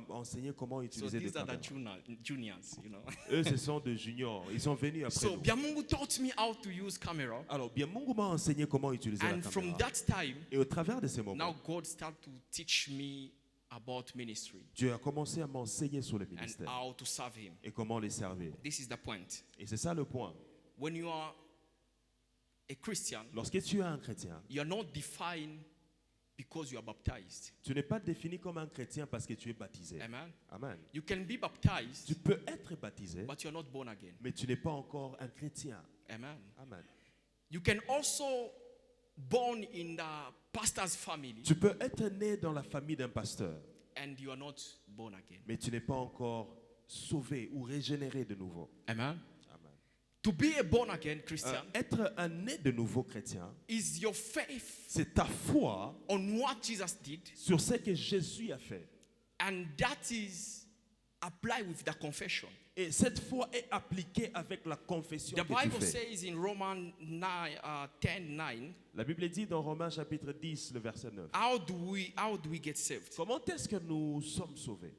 Speaker 2: enseigné comment
Speaker 1: So
Speaker 2: utiliser des
Speaker 1: these are the
Speaker 2: caméras.
Speaker 1: juniors, you know.
Speaker 2: Eux, ce sont des juniors. Ils sont venus après
Speaker 1: So
Speaker 2: nous.
Speaker 1: Biamungu taught me how to use camera.
Speaker 2: Alors, Biamungu m'a enseigné comment utiliser la
Speaker 1: And from
Speaker 2: caméra.
Speaker 1: that time,
Speaker 2: Et au travers de ces
Speaker 1: now
Speaker 2: moments,
Speaker 1: God started to teach me about ministry
Speaker 2: Dieu a commencé à m'enseigner sur le
Speaker 1: and
Speaker 2: ministère
Speaker 1: how to serve him.
Speaker 2: et comment les servir.
Speaker 1: This is the point.
Speaker 2: Et c'est ça le point.
Speaker 1: When you are a Christian,
Speaker 2: Lorsque tu es un chrétien,
Speaker 1: you are not defined because you are baptized.
Speaker 2: tu n'es pas défini comme un chrétien parce que tu es baptisé.
Speaker 1: Amen.
Speaker 2: Amen.
Speaker 1: You can be baptized,
Speaker 2: Tu peux être baptisé,
Speaker 1: but you are not born again.
Speaker 2: mais tu n'es pas encore un chrétien.
Speaker 1: Amen.
Speaker 2: Amen.
Speaker 1: You can also born in the pastor's family
Speaker 2: Tu peux être né dans la famille d'un pasteur,
Speaker 1: and you are not born again.
Speaker 2: mais tu n'es pas encore sauvé ou régénéré de nouveau.
Speaker 1: Amen.
Speaker 2: Amen.
Speaker 1: To be a born again Christian
Speaker 2: Être un né de nouveau chrétien,
Speaker 1: is your faith
Speaker 2: c'est ta foi
Speaker 1: on what Jesus did,
Speaker 2: sur ce que Jésus a fait.
Speaker 1: and that is applied with the confession.
Speaker 2: Et cette foi est appliquée avec la confession
Speaker 1: The
Speaker 2: que tu
Speaker 1: Bible
Speaker 2: fais.
Speaker 1: says in Romans 10:9,
Speaker 2: La Bible dit dans Romains chapitre 10, le verset 9.
Speaker 1: how do we get saved?
Speaker 2: Comment est-ce que nous sommes sauvés?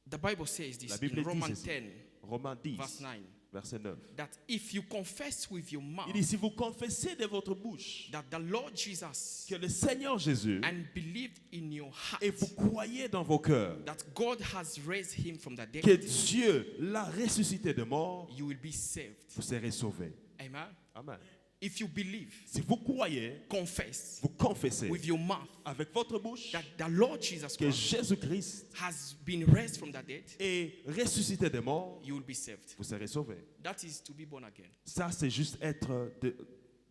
Speaker 1: The Bible says this
Speaker 2: La Bible
Speaker 1: in
Speaker 2: dit
Speaker 1: Romans
Speaker 2: ceci.
Speaker 1: 10,
Speaker 2: Romains 10,
Speaker 1: verse 9,
Speaker 2: verset 9.
Speaker 1: that if you confess with your mouth
Speaker 2: Il dit, si vous confessez de votre bouche
Speaker 1: that the Lord Jesus
Speaker 2: que le Seigneur Jésus,
Speaker 1: and believed in your heart
Speaker 2: et vous croyez dans vos cœurs
Speaker 1: that God has raised him from the
Speaker 2: que
Speaker 1: dead,
Speaker 2: Dieu l'a ressuscité de mort,
Speaker 1: you will be saved.
Speaker 2: vous serez sauvés.
Speaker 1: Amen.
Speaker 2: Amen.
Speaker 1: If you believe,
Speaker 2: Si vous croyez,
Speaker 1: confess
Speaker 2: vous confessez
Speaker 1: with your mouth
Speaker 2: avec votre bouche
Speaker 1: that the Lord Jesus
Speaker 2: que
Speaker 1: Christ
Speaker 2: Jésus-Christ
Speaker 1: has been raised from the dead,
Speaker 2: est ressuscité de mort,
Speaker 1: you will be saved.
Speaker 2: vous serez sauvés.
Speaker 1: That is to be born again.
Speaker 2: Ça, c'est juste être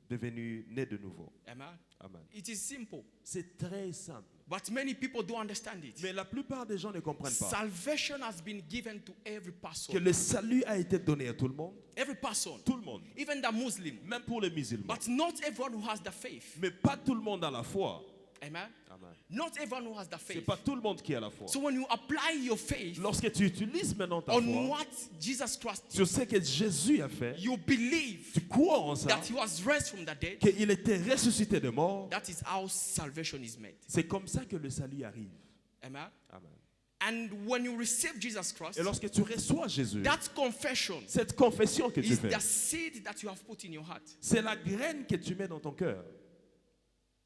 Speaker 2: devenu né de nouveau.
Speaker 1: Amen.
Speaker 2: Amen.
Speaker 1: It is simple,
Speaker 2: C'est très simple.
Speaker 1: but many people don't understand it.
Speaker 2: Mais la plupart des gens ne comprennent pas
Speaker 1: Salvation has been given to every person.
Speaker 2: que le salut a été donné à tout le monde.
Speaker 1: Every person,
Speaker 2: Tout le monde.
Speaker 1: even the Muslim.
Speaker 2: Même pour les musulmans.
Speaker 1: But not everyone who has the faith.
Speaker 2: Mais pas tout le monde a la foi.
Speaker 1: Amen.
Speaker 2: Amen.
Speaker 1: Not everyone who has the
Speaker 2: C'est
Speaker 1: faith.
Speaker 2: pas tout le monde qui a la foi.
Speaker 1: So when you apply your faith
Speaker 2: Lorsque tu utilises maintenant ta
Speaker 1: on
Speaker 2: foi
Speaker 1: what Jesus Christ did,
Speaker 2: sur ce que Jésus a fait,
Speaker 1: you believe
Speaker 2: tu crois en ça,
Speaker 1: that he was raised from the dead.
Speaker 2: qu'il était ressuscité de mort,
Speaker 1: That is how salvation is made.
Speaker 2: c'est comme ça que le salut arrive.
Speaker 1: Amen.
Speaker 2: Amen.
Speaker 1: And when you receive Jesus Christ,
Speaker 2: Et lorsque tu reçois Jésus,
Speaker 1: that confession
Speaker 2: cette confession que tu
Speaker 1: is
Speaker 2: fais,
Speaker 1: the seed that you have put in your heart.
Speaker 2: c'est la graine que tu mets dans ton cœur.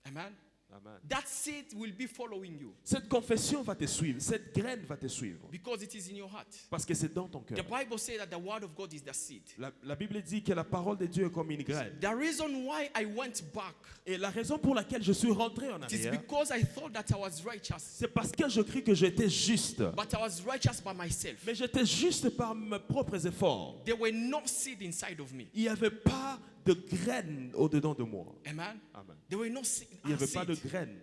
Speaker 1: Amen.
Speaker 2: Amen.
Speaker 1: That seed will be following you
Speaker 2: Cette confession va te suivre, cette graine va te suivre,
Speaker 1: because it is in your heart.
Speaker 2: parce que c'est dans ton cœur.
Speaker 1: The Bible says that the word of God is the seed.
Speaker 2: La Bible dit que la parole de Dieu est comme une graine.
Speaker 1: The reason why I went back
Speaker 2: Et la raison pour laquelle je suis rentré en
Speaker 1: it is
Speaker 2: arrière,
Speaker 1: because I thought that I was righteous,
Speaker 2: c'est parce que je crie que j'étais juste.
Speaker 1: but I was righteous by myself.
Speaker 2: Mais j'étais juste par mes propres efforts.
Speaker 1: There were no seed inside of me.
Speaker 2: Il n'y avait pas de graines au-dedans de moi.
Speaker 1: Amen.
Speaker 2: Amen.
Speaker 1: There were no seed.
Speaker 2: Il n'y avait pas de
Speaker 1: seed.
Speaker 2: graines.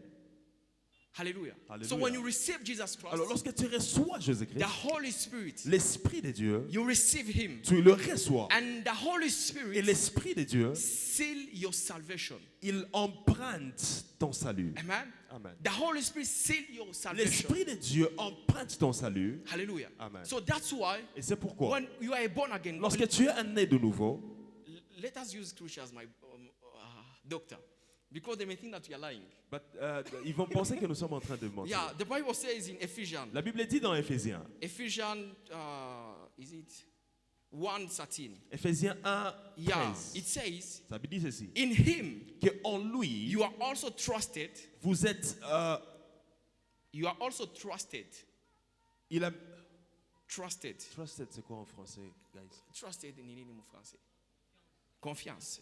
Speaker 1: Hallelujah.
Speaker 2: Hallelujah.
Speaker 1: So when you receive Jesus Christ,
Speaker 2: Alors lorsque tu reçois
Speaker 1: the
Speaker 2: Jésus-Christ,
Speaker 1: Holy Spirit,
Speaker 2: l'Esprit de Dieu,
Speaker 1: you receive him.
Speaker 2: tu le reçois.
Speaker 1: And the Holy
Speaker 2: Et
Speaker 1: Spirit
Speaker 2: l'Esprit de Dieu,
Speaker 1: seal your salvation.
Speaker 2: il emprunte ton salut.
Speaker 1: Amen.
Speaker 2: Amen.
Speaker 1: The Holy Spirit seal your salvation.
Speaker 2: L'Esprit de Dieu emprunte ton salut.
Speaker 1: Hallelujah.
Speaker 2: Amen.
Speaker 1: So that's why
Speaker 2: Et c'est pourquoi,
Speaker 1: when you are born again,
Speaker 2: lorsque tu es un né de nouveau,
Speaker 1: let us use Christian as my doctor, because they may think that we are lying.
Speaker 2: ils vont penser que nous sommes en train de mentir.
Speaker 1: Yeah, the Bible says in Ephesians,
Speaker 2: La Bible dit dans Éphésiens,
Speaker 1: is it 1:13?
Speaker 2: Éphésiens 1,
Speaker 1: Yeah,
Speaker 2: 13,
Speaker 1: it says,
Speaker 2: ça dit ceci,
Speaker 1: in him
Speaker 2: que en lui,
Speaker 1: you are also trusted.
Speaker 2: vous êtes,
Speaker 1: You are also trusted.
Speaker 2: il a,
Speaker 1: Trusted.
Speaker 2: trusted c'est quoi en français, guys?
Speaker 1: Trusted in nini mu français? Confiance.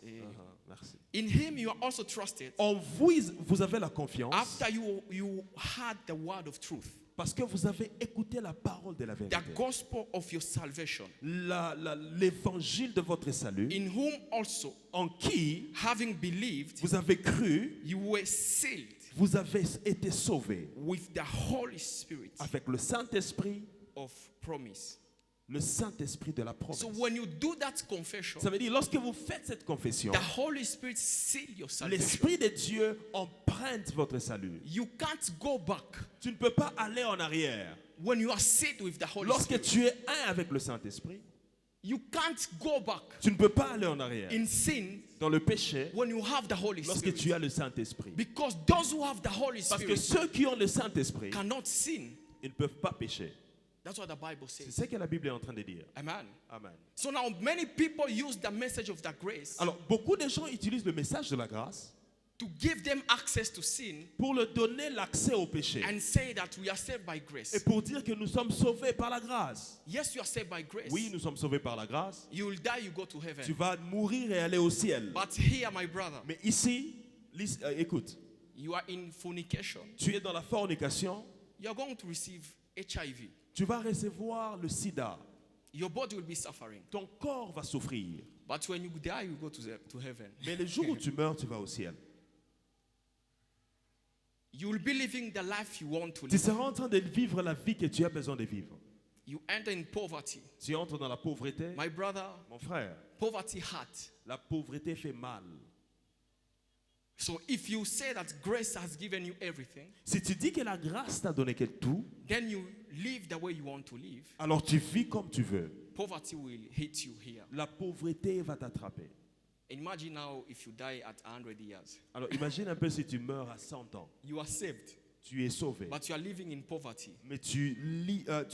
Speaker 2: Merci.
Speaker 1: In him you are also trusted.
Speaker 2: En vous avez la confiance
Speaker 1: After you had the word of truth,
Speaker 2: parce que vous avez écouté la parole de la
Speaker 1: the
Speaker 2: vérité.
Speaker 1: gospel of your salvation,
Speaker 2: L'évangile de votre salut,
Speaker 1: in whom also,
Speaker 2: en qui
Speaker 1: having believed,
Speaker 2: vous avez cru,
Speaker 1: you were sealed
Speaker 2: vous avez été sauvés
Speaker 1: with the Holy Spirit
Speaker 2: avec le Saint-Esprit,
Speaker 1: of promise.
Speaker 2: Le Saint-Esprit de la promesse.
Speaker 1: So when you do that confession,
Speaker 2: Ça veut dire, lorsque vous faites cette confession,
Speaker 1: the Holy Spirit seal your salvation.
Speaker 2: l'Esprit de Dieu emprunte votre salut.
Speaker 1: You can't go back
Speaker 2: Tu ne peux pas aller en arrière.
Speaker 1: when you are sealed with the Holy
Speaker 2: Lorsque
Speaker 1: Spirit.
Speaker 2: tu es un avec le Saint-Esprit,
Speaker 1: You can't go back
Speaker 2: tu ne peux pas aller en arrière.
Speaker 1: in sin
Speaker 2: Dans le péché,
Speaker 1: when you have the Holy
Speaker 2: lorsque
Speaker 1: Spirit.
Speaker 2: tu as le Saint-Esprit.
Speaker 1: Because those who have the Holy
Speaker 2: Parce que
Speaker 1: Spirit
Speaker 2: ceux qui ont le Saint-Esprit,
Speaker 1: cannot sin.
Speaker 2: ils ne peuvent pas pécher.
Speaker 1: That's what the Bible
Speaker 2: C'est
Speaker 1: says.
Speaker 2: ce que la Bible est en train de dire.
Speaker 1: Amen.
Speaker 2: Amen.
Speaker 1: So now many people use the message of the grace
Speaker 2: Alors, beaucoup de gens utilisent le message de la grâce
Speaker 1: to give them access to sin
Speaker 2: pour leur donner l'accès au péché.
Speaker 1: and say that we are saved by grace.
Speaker 2: Et pour dire que nous sommes sauvés par la grâce.
Speaker 1: Yes, you are saved by grace.
Speaker 2: Oui, nous sommes sauvés par la grâce.
Speaker 1: You will die, you go to
Speaker 2: Tu
Speaker 1: heaven.
Speaker 2: vas mourir et aller au ciel.
Speaker 1: But here, my brother,
Speaker 2: Mais ici, écoute,
Speaker 1: you are in fornication.
Speaker 2: tu es dans la fornication,
Speaker 1: You are going to receive HIV.
Speaker 2: tu vas recevoir le sida.
Speaker 1: Your body will be suffering.
Speaker 2: Ton corps va souffrir.
Speaker 1: But when you die, you go to heaven.
Speaker 2: Mais le jour où tu meurs, tu vas au ciel.
Speaker 1: You will be living the life you want to
Speaker 2: Tu
Speaker 1: live.
Speaker 2: seras en train de vivre la vie que tu as besoin de vivre.
Speaker 1: You enter in poverty.
Speaker 2: Tu entres dans la pauvreté.
Speaker 1: My brother,
Speaker 2: Mon frère,
Speaker 1: poverty hurt.
Speaker 2: la pauvreté fait mal.
Speaker 1: So if you say that grace has given you everything,
Speaker 2: Si tu dis que la grâce t'a donné tout,
Speaker 1: then you live the way you want to live.
Speaker 2: alors tu vis comme tu veux.
Speaker 1: Poverty will hit you here.
Speaker 2: La pauvreté va t'attraper.
Speaker 1: Imagine now if you die at 100 years.
Speaker 2: Alors imagine un peu si tu meurs à 100 ans.
Speaker 1: You are saved,
Speaker 2: Tu es sauvé.
Speaker 1: but you are living in poverty
Speaker 2: Mais tu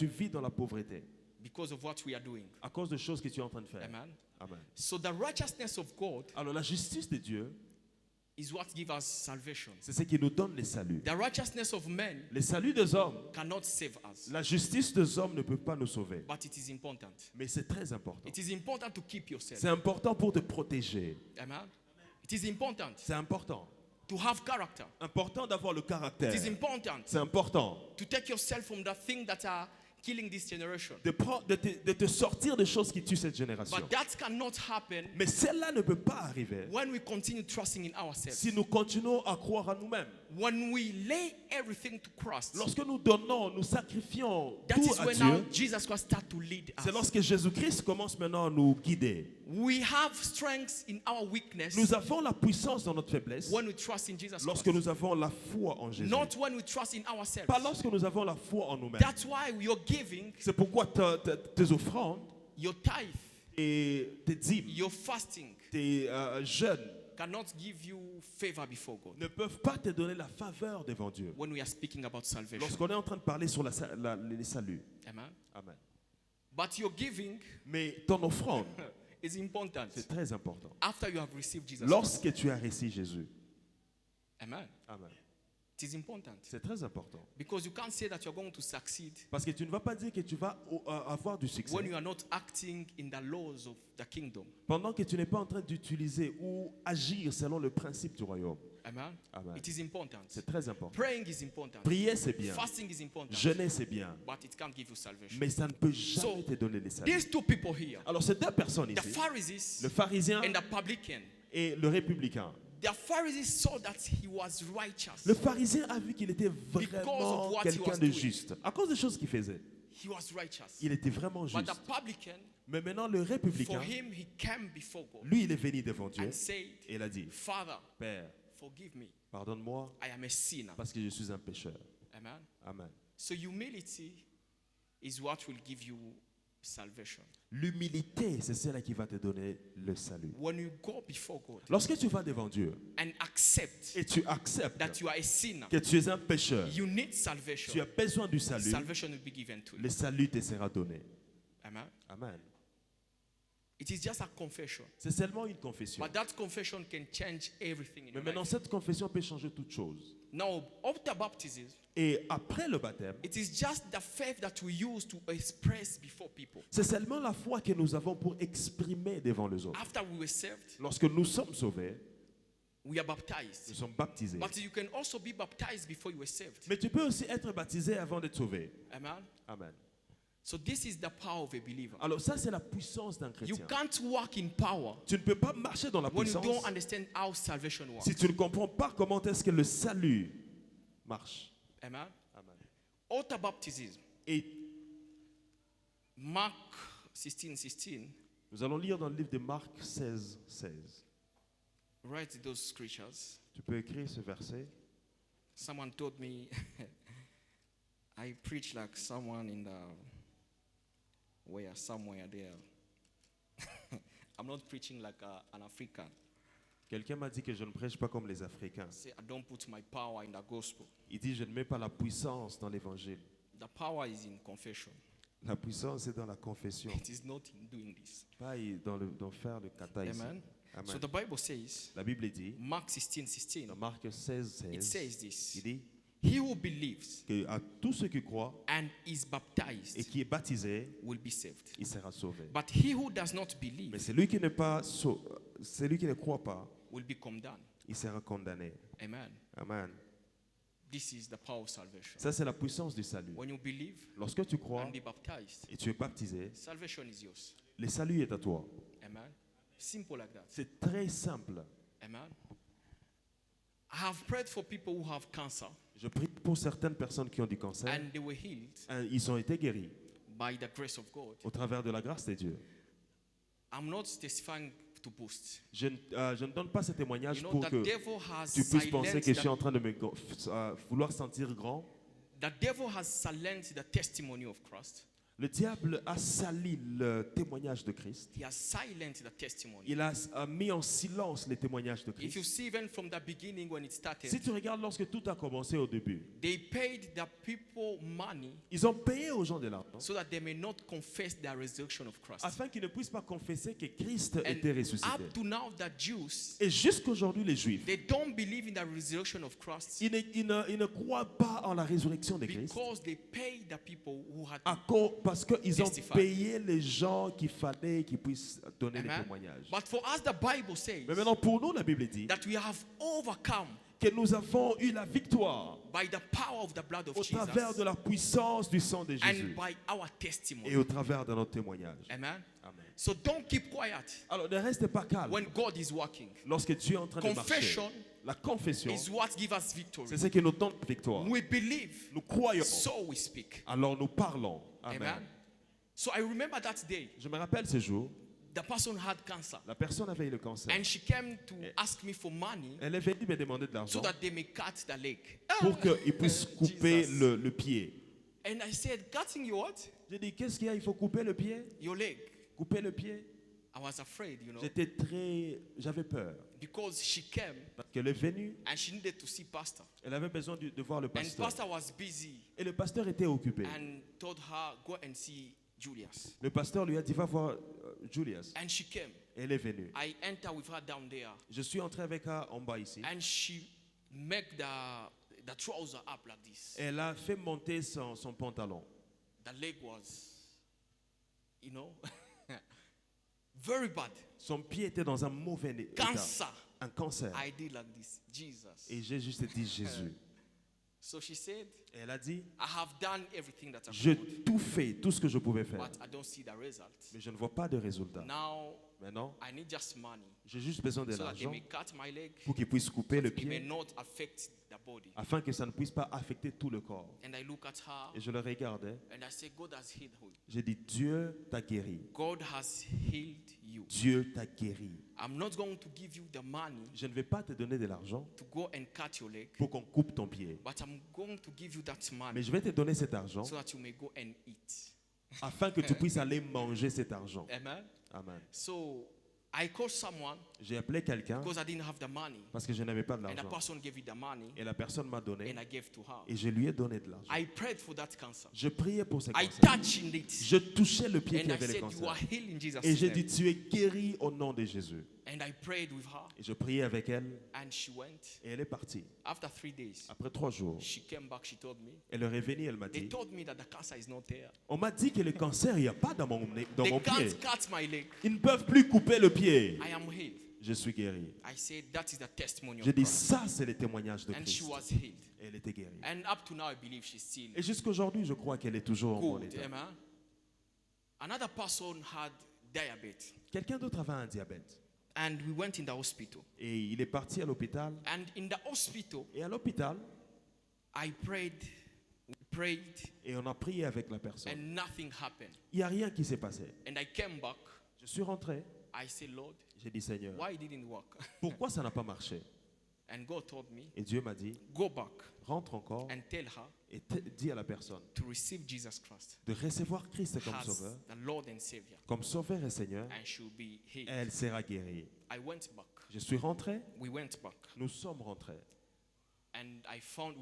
Speaker 2: vis dans la pauvreté
Speaker 1: because of what we are doing.
Speaker 2: à cause de choses que tu es en train de faire.
Speaker 1: Amen.
Speaker 2: Amen.
Speaker 1: So the righteousness of God
Speaker 2: Alors la justice de Dieu,
Speaker 1: is what gives us salvation.
Speaker 2: c'est ce qui nous donne les saluts.
Speaker 1: The righteousness of men
Speaker 2: Les saluts des hommes,
Speaker 1: cannot save us,
Speaker 2: la justice des hommes ne peut pas nous sauver.
Speaker 1: but it is important.
Speaker 2: Mais c'est très important.
Speaker 1: It is important to keep yourself.
Speaker 2: C'est important pour te protéger.
Speaker 1: Amen. It is important
Speaker 2: C'est important.
Speaker 1: to have character.
Speaker 2: Important d'avoir le caractère.
Speaker 1: It is important
Speaker 2: C'est important
Speaker 1: to take yourself from the things that are killing this generation.
Speaker 2: de te sortir des choses qui tuent cette génération.
Speaker 1: But that cannot happen
Speaker 2: Mais celle-là ne peut pas arriver
Speaker 1: when we continue trusting in ourselves.
Speaker 2: si nous continuons à croire à nous-mêmes.
Speaker 1: When we lay everything to Christ,
Speaker 2: Lorsque nous donnons, nous sacrifions
Speaker 1: that
Speaker 2: tout
Speaker 1: is
Speaker 2: à
Speaker 1: when now
Speaker 2: Dieu,
Speaker 1: Jesus Christ start to lead
Speaker 2: c'est
Speaker 1: us.
Speaker 2: lorsque Jésus-Christ commence maintenant à nous guider.
Speaker 1: We have strength in our weakness
Speaker 2: Nous avons la puissance dans notre faiblesse
Speaker 1: when we trust in Jesus
Speaker 2: lorsque
Speaker 1: Christ.
Speaker 2: nous avons la foi en Jésus.
Speaker 1: Not when we trust in ourselves.
Speaker 2: Pas lorsque nous avons la foi en nous-mêmes.
Speaker 1: That's why your giving,
Speaker 2: C'est pourquoi tes offrandes
Speaker 1: your tithe,
Speaker 2: et tes dîmes,
Speaker 1: your fasting
Speaker 2: tes jeûnes
Speaker 1: cannot give you favor before God.
Speaker 2: ne peuvent pas te donner la faveur devant Dieu.
Speaker 1: When we are speaking about salvation.
Speaker 2: Lorsqu'on est en train de parler sur les saluts.
Speaker 1: Amen.
Speaker 2: Amen.
Speaker 1: But your giving
Speaker 2: Mais ton offrande,
Speaker 1: is important
Speaker 2: c'est très important.
Speaker 1: after you have received Jesus Christ.
Speaker 2: Lorsque tu as reçu Jésus.
Speaker 1: Amen.
Speaker 2: Amen.
Speaker 1: It is important
Speaker 2: C'est très important.
Speaker 1: because you can't say that you're going to succeed
Speaker 2: Parce que tu ne vas pas dire que tu vas avoir du succès
Speaker 1: when you are not acting in the laws of the kingdom.
Speaker 2: pendant que tu n'es pas en train d'utiliser ou agir selon le principe du royaume.
Speaker 1: Amen.
Speaker 2: Amen.
Speaker 1: It is important.
Speaker 2: C'est très important.
Speaker 1: Praying is important.
Speaker 2: Prier, c'est bien.
Speaker 1: Fasting is important.
Speaker 2: Jeûner, c'est bien.
Speaker 1: But it can't give you salvation.
Speaker 2: Mais ça ne peut jamais
Speaker 1: So,
Speaker 2: te donner les saluts.
Speaker 1: These two people here,
Speaker 2: Alors, ces deux personnes
Speaker 1: the
Speaker 2: ici,
Speaker 1: Pharisees
Speaker 2: le pharisien
Speaker 1: and the publican,
Speaker 2: et le républicain.
Speaker 1: the Pharisees saw that he was righteous.
Speaker 2: Le pharisien a vu qu'il était
Speaker 1: Because
Speaker 2: vraiment
Speaker 1: of what he
Speaker 2: quelqu'un
Speaker 1: was
Speaker 2: de
Speaker 1: doing.
Speaker 2: juste. À cause des choses qu'il faisait.
Speaker 1: He was righteous.
Speaker 2: Il était vraiment
Speaker 1: But
Speaker 2: juste.
Speaker 1: the publican,
Speaker 2: Mais maintenant, le
Speaker 1: for
Speaker 2: républicain,
Speaker 1: him, he came before God
Speaker 2: lui, il est venu devant Dieu
Speaker 1: and said,
Speaker 2: et il a dit,
Speaker 1: Father,
Speaker 2: Père,
Speaker 1: forgive me.
Speaker 2: pardonne-moi
Speaker 1: I am a sinner.
Speaker 2: parce que je suis un pécheur.
Speaker 1: Amen.
Speaker 2: Amen.
Speaker 1: So humility is what will give you salvation.
Speaker 2: L'humilité, c'est celle qui va te donner le salut.
Speaker 1: When you go before God
Speaker 2: Lorsque tu vas devant Dieu
Speaker 1: and accept
Speaker 2: et tu acceptes
Speaker 1: that you are a sinner,
Speaker 2: que tu es un pécheur,
Speaker 1: you need
Speaker 2: tu
Speaker 1: salvation.
Speaker 2: as besoin du salut,
Speaker 1: Salvation will be given to you.
Speaker 2: le salut te sera donné.
Speaker 1: Amen.
Speaker 2: Amen.
Speaker 1: It is just a confession.
Speaker 2: C'est seulement une confession.
Speaker 1: But that confession can change everything in
Speaker 2: Mais
Speaker 1: your
Speaker 2: maintenant,
Speaker 1: life.
Speaker 2: cette confession peut changer toute chose.
Speaker 1: Now, after baptism,
Speaker 2: Et après le baptême,
Speaker 1: it is just the faith that we use to express before people.
Speaker 2: c'est seulement la foi que nous avons pour exprimer devant les autres.
Speaker 1: After we were saved,
Speaker 2: Lorsque nous sommes sauvés,
Speaker 1: we are baptized.
Speaker 2: nous sommes baptisés.
Speaker 1: But you can also be baptized before you were saved.
Speaker 2: Mais tu peux aussi être baptisé avant d'être sauvé.
Speaker 1: Amen.
Speaker 2: Amen.
Speaker 1: So this is the power of a believer.
Speaker 2: Alors ça, c'est la puissance d'un
Speaker 1: You
Speaker 2: chrétien.
Speaker 1: can't walk in power
Speaker 2: Tu ne peux pas marcher dans la
Speaker 1: when you
Speaker 2: puissance
Speaker 1: don't understand how salvation works.
Speaker 2: si tu ne comprends pas comment est-ce que le salut marche.
Speaker 1: Amen.
Speaker 2: Amen.
Speaker 1: Water baptism
Speaker 2: Et
Speaker 1: Mark 16:16.
Speaker 2: Nous allons lire dans le livre de Marc 16, 16.
Speaker 1: Write those scriptures.
Speaker 2: Tu peux écrire ce verset.
Speaker 1: Someone told me I preach like someone in the somewhere there. I'm not preaching like an African.
Speaker 2: Quelqu'un m'a dit que je ne prêche pas comme les Africains.
Speaker 1: Say I don't put my power in the gospel.
Speaker 2: Il dit, je ne mets pas la puissance dans l'évangile.
Speaker 1: The power is in confession.
Speaker 2: La puissance est dans la confession,
Speaker 1: It is not in doing this.
Speaker 2: pas dans faire le kata ici.
Speaker 1: Amen.
Speaker 2: Amen.
Speaker 1: So the Bible says,
Speaker 2: La Bible dit,
Speaker 1: Mark 16:16,
Speaker 2: dans Marc 16,
Speaker 1: it
Speaker 2: 16,
Speaker 1: says
Speaker 2: il
Speaker 1: this.
Speaker 2: dit
Speaker 1: He who believes
Speaker 2: que à tous ceux qui croient
Speaker 1: and is
Speaker 2: et
Speaker 1: baptized
Speaker 2: qui est baptisé,
Speaker 1: will be saved.
Speaker 2: il sera sauvé.
Speaker 1: But he who does not
Speaker 2: Mais
Speaker 1: believe
Speaker 2: celui qui ne croit pas,
Speaker 1: will be condemned.
Speaker 2: il sera condamné.
Speaker 1: Amen.
Speaker 2: Amen.
Speaker 1: This is the power of salvation.
Speaker 2: Ça, c'est la puissance du salut.
Speaker 1: When you believe
Speaker 2: Lorsque tu crois
Speaker 1: and be baptized,
Speaker 2: et tu es baptisé,
Speaker 1: salvation is yours.
Speaker 2: le salut est à toi.
Speaker 1: Amen. Simple like that.
Speaker 2: C'est très simple.
Speaker 1: Amen. I have prayed for people who have cancer
Speaker 2: Je prie pour certaines personnes qui ont du cancer.
Speaker 1: and they were healed
Speaker 2: Ils ont été guéris
Speaker 1: by the grace of God.
Speaker 2: au travers de la grâce de Dieu.
Speaker 1: I'm not testifying to boast.
Speaker 2: Je ne donne pas ce témoignage
Speaker 1: You know,
Speaker 2: pour
Speaker 1: the
Speaker 2: que
Speaker 1: devil has
Speaker 2: tu puisses penser que je suis en
Speaker 1: silenced
Speaker 2: train de vouloir sentir grand.
Speaker 1: the devil has silenced the testimony of Christ.
Speaker 2: Le diable a sali le témoignage de Christ.
Speaker 1: He has silenced the testimony.
Speaker 2: Il a mis en silence les témoignages de
Speaker 1: If you
Speaker 2: Christ.
Speaker 1: see even from the beginning when it started,
Speaker 2: Si tu regardes lorsque tout a commencé au début,
Speaker 1: they paid the people money
Speaker 2: ils ont payé aux gens de l'argent
Speaker 1: so that they may not confess the resurrection of Christ.
Speaker 2: afin qu'ils ne puissent pas confesser que Christ
Speaker 1: And
Speaker 2: était ressuscité.
Speaker 1: up to now, the Jews,
Speaker 2: Et jusqu'aujourd'hui, les Juifs,
Speaker 1: they don't believe in the resurrection of Christ
Speaker 2: ils ne croient pas en la résurrection de Christ
Speaker 1: because they paid the people who had
Speaker 2: parce qu'ils ont
Speaker 1: Testify.
Speaker 2: payé les gens qu'il fallait qu'ils puissent donner les
Speaker 1: Amen.
Speaker 2: témoignages.
Speaker 1: But for us, the Bible says
Speaker 2: Mais maintenant, pour nous, la Bible dit
Speaker 1: that we have overcome
Speaker 2: que nous avons eu la victoire
Speaker 1: by the power of the blood of
Speaker 2: au travers
Speaker 1: Jesus
Speaker 2: de la puissance du sang de
Speaker 1: and
Speaker 2: Jésus
Speaker 1: by our testimony.
Speaker 2: et au travers de notre témoignage.
Speaker 1: Amen.
Speaker 2: Amen.
Speaker 1: So don't keep quiet
Speaker 2: Alors, ne restez pas calme
Speaker 1: when God is working.
Speaker 2: lorsque Dieu est en train de marcher.
Speaker 1: Confession
Speaker 2: La confession,
Speaker 1: is what gives us victory.
Speaker 2: c'est ce qui nous donne la victoire.
Speaker 1: We believe,
Speaker 2: Nous croyons,
Speaker 1: so we speak.
Speaker 2: alors nous parlons.
Speaker 1: Amen.
Speaker 2: Amen.
Speaker 1: So I remember that day,
Speaker 2: Je me rappelle ce jour,
Speaker 1: the person had cancer
Speaker 2: la personne avait eu le cancer.
Speaker 1: and she came to ask me for money
Speaker 2: Elle est venue me demander de
Speaker 1: so
Speaker 2: l'argent
Speaker 1: that they may cut the leg.
Speaker 2: pour qu'ils puissent couper
Speaker 1: Jesus.
Speaker 2: le pied.
Speaker 1: And I said, cutting your what?
Speaker 2: J'ai dit, qu'est-ce qu'il y a? Il faut couper le pied?
Speaker 1: Your leg.
Speaker 2: Couper le pied?
Speaker 1: I was afraid, you know,
Speaker 2: J'avais peur.
Speaker 1: because she came
Speaker 2: Parce qu'elle est venue,
Speaker 1: and she needed to see pastor.
Speaker 2: elle avait besoin de voir le
Speaker 1: And
Speaker 2: pasteur.
Speaker 1: pastor was busy
Speaker 2: Et le pasteur était occupé.
Speaker 1: and told her, go and see Julius.
Speaker 2: Le pasteur lui a dit, va voir Julius.
Speaker 1: And she came.
Speaker 2: Elle est venue.
Speaker 1: I enter with her down there
Speaker 2: Je suis entré avec elle en bas ici.
Speaker 1: and she make the trouser up like this.
Speaker 2: Elle a fait monter son pantalon.
Speaker 1: The leg was, you know, very bad.
Speaker 2: Son pied était dans un mauvais état.
Speaker 1: Cancer.
Speaker 2: Un cancer.
Speaker 1: I did like this. Jesus.
Speaker 2: Et j'ai juste dit Jésus.
Speaker 1: So she said,
Speaker 2: Et elle a dit,
Speaker 1: I have done everything that I
Speaker 2: j'ai
Speaker 1: could,
Speaker 2: tout fait, tout ce que je pouvais faire.
Speaker 1: but I don't see the result.
Speaker 2: Mais je ne vois pas de résultat.
Speaker 1: Now
Speaker 2: Maintenant,
Speaker 1: I need just money
Speaker 2: j'ai juste besoin de
Speaker 1: so that they
Speaker 2: l'argent
Speaker 1: may cut my leg,
Speaker 2: pour qu'il puisse couper le
Speaker 1: it may
Speaker 2: pied
Speaker 1: not affect the body.
Speaker 2: afin que ça ne puisse pas affecter tout le corps.
Speaker 1: And I look at her
Speaker 2: Et je le regardais.
Speaker 1: and I say, God has healed you.
Speaker 2: J'ai dit, Dieu t'a guéri.
Speaker 1: God has healed you.
Speaker 2: Dieu t'a guéri.
Speaker 1: I'm not going to give you the money
Speaker 2: Je ne vais pas te donner de l'argent
Speaker 1: to go and cut your leg,
Speaker 2: pour qu'on coupe ton pied.
Speaker 1: but I'm going to give you that
Speaker 2: Mais
Speaker 1: money
Speaker 2: je vais te donner cet argent
Speaker 1: so that you may go and eat.
Speaker 2: afin que tu puisses aller manger cet argent.
Speaker 1: Amen.
Speaker 2: Amen.
Speaker 1: So I called someone
Speaker 2: J'ai appelé quelqu'un
Speaker 1: because I didn't have the money,
Speaker 2: parce que je n'avais pas de
Speaker 1: and the
Speaker 2: l'argent.
Speaker 1: person gave me the money,
Speaker 2: Et la personne m'a donné
Speaker 1: and I gave to her.
Speaker 2: et je lui ai donné de l'argent.
Speaker 1: I prayed for that cancer.
Speaker 2: Je priais pour ce
Speaker 1: I
Speaker 2: cancer.
Speaker 1: touched it,
Speaker 2: Je touchais le pied qui
Speaker 1: and I
Speaker 2: avait le
Speaker 1: said, "You are
Speaker 2: cancer.
Speaker 1: healed in Jesus'
Speaker 2: Et j'ai dit,
Speaker 1: name."
Speaker 2: tu es guéri au nom de Jésus.
Speaker 1: And I prayed with her,
Speaker 2: Et je priais avec elle
Speaker 1: and she went.
Speaker 2: et elle est partie.
Speaker 1: After 3 days,
Speaker 2: Après 3 jours,
Speaker 1: she came back. She told me,
Speaker 2: elle est revenue, elle m'a
Speaker 1: they
Speaker 2: dit,
Speaker 1: told me that the cancer is not there.
Speaker 2: on m'a dit que le cancer, il n'y a pas dans mon
Speaker 1: They
Speaker 2: pied.
Speaker 1: can't cut my leg.
Speaker 2: Ils ne peuvent plus couper le pied.
Speaker 1: I am healed.
Speaker 2: Je suis guéri.
Speaker 1: I said, that is the testimony
Speaker 2: J'ai
Speaker 1: of
Speaker 2: dit,
Speaker 1: Christ.
Speaker 2: ça, c'est le témoignage de
Speaker 1: And she
Speaker 2: Christ.
Speaker 1: was healed.
Speaker 2: Et elle était guérie.
Speaker 1: And up to now, I believe she's still
Speaker 2: Et jusqu'aujourd'hui, je crois qu'elle est toujours en bon
Speaker 1: good.
Speaker 2: état.
Speaker 1: Amen. Another person had diabetes,
Speaker 2: Quelqu'un d'autre avait un diabète.
Speaker 1: and we went in the hospital.
Speaker 2: Et il est parti à l'hôpital.
Speaker 1: And in the hospital,
Speaker 2: Et à l'hôpital,
Speaker 1: we prayed
Speaker 2: Et on a prié avec la personne.
Speaker 1: and nothing happened.
Speaker 2: Il n'y a rien qui s'est passé.
Speaker 1: And I came back.
Speaker 2: Je suis rentré.
Speaker 1: I said, Lord,
Speaker 2: J'ai dit, Seigneur,
Speaker 1: why it didn't work?
Speaker 2: pourquoi ça n'a pas marché?
Speaker 1: And God told me,
Speaker 2: Et Dieu m'a dit,
Speaker 1: go back
Speaker 2: rentre encore
Speaker 1: and tell her
Speaker 2: et dis à la personne
Speaker 1: to receive Jesus Christ
Speaker 2: de recevoir Christ comme
Speaker 1: as
Speaker 2: sauveur,
Speaker 1: the Lord and Savior,
Speaker 2: comme sauveur et Seigneur.
Speaker 1: and she will be healed.
Speaker 2: Elle sera guérie.
Speaker 1: I went back.
Speaker 2: Je suis rentré.
Speaker 1: We went back.
Speaker 2: Nous sommes rentrés.
Speaker 1: And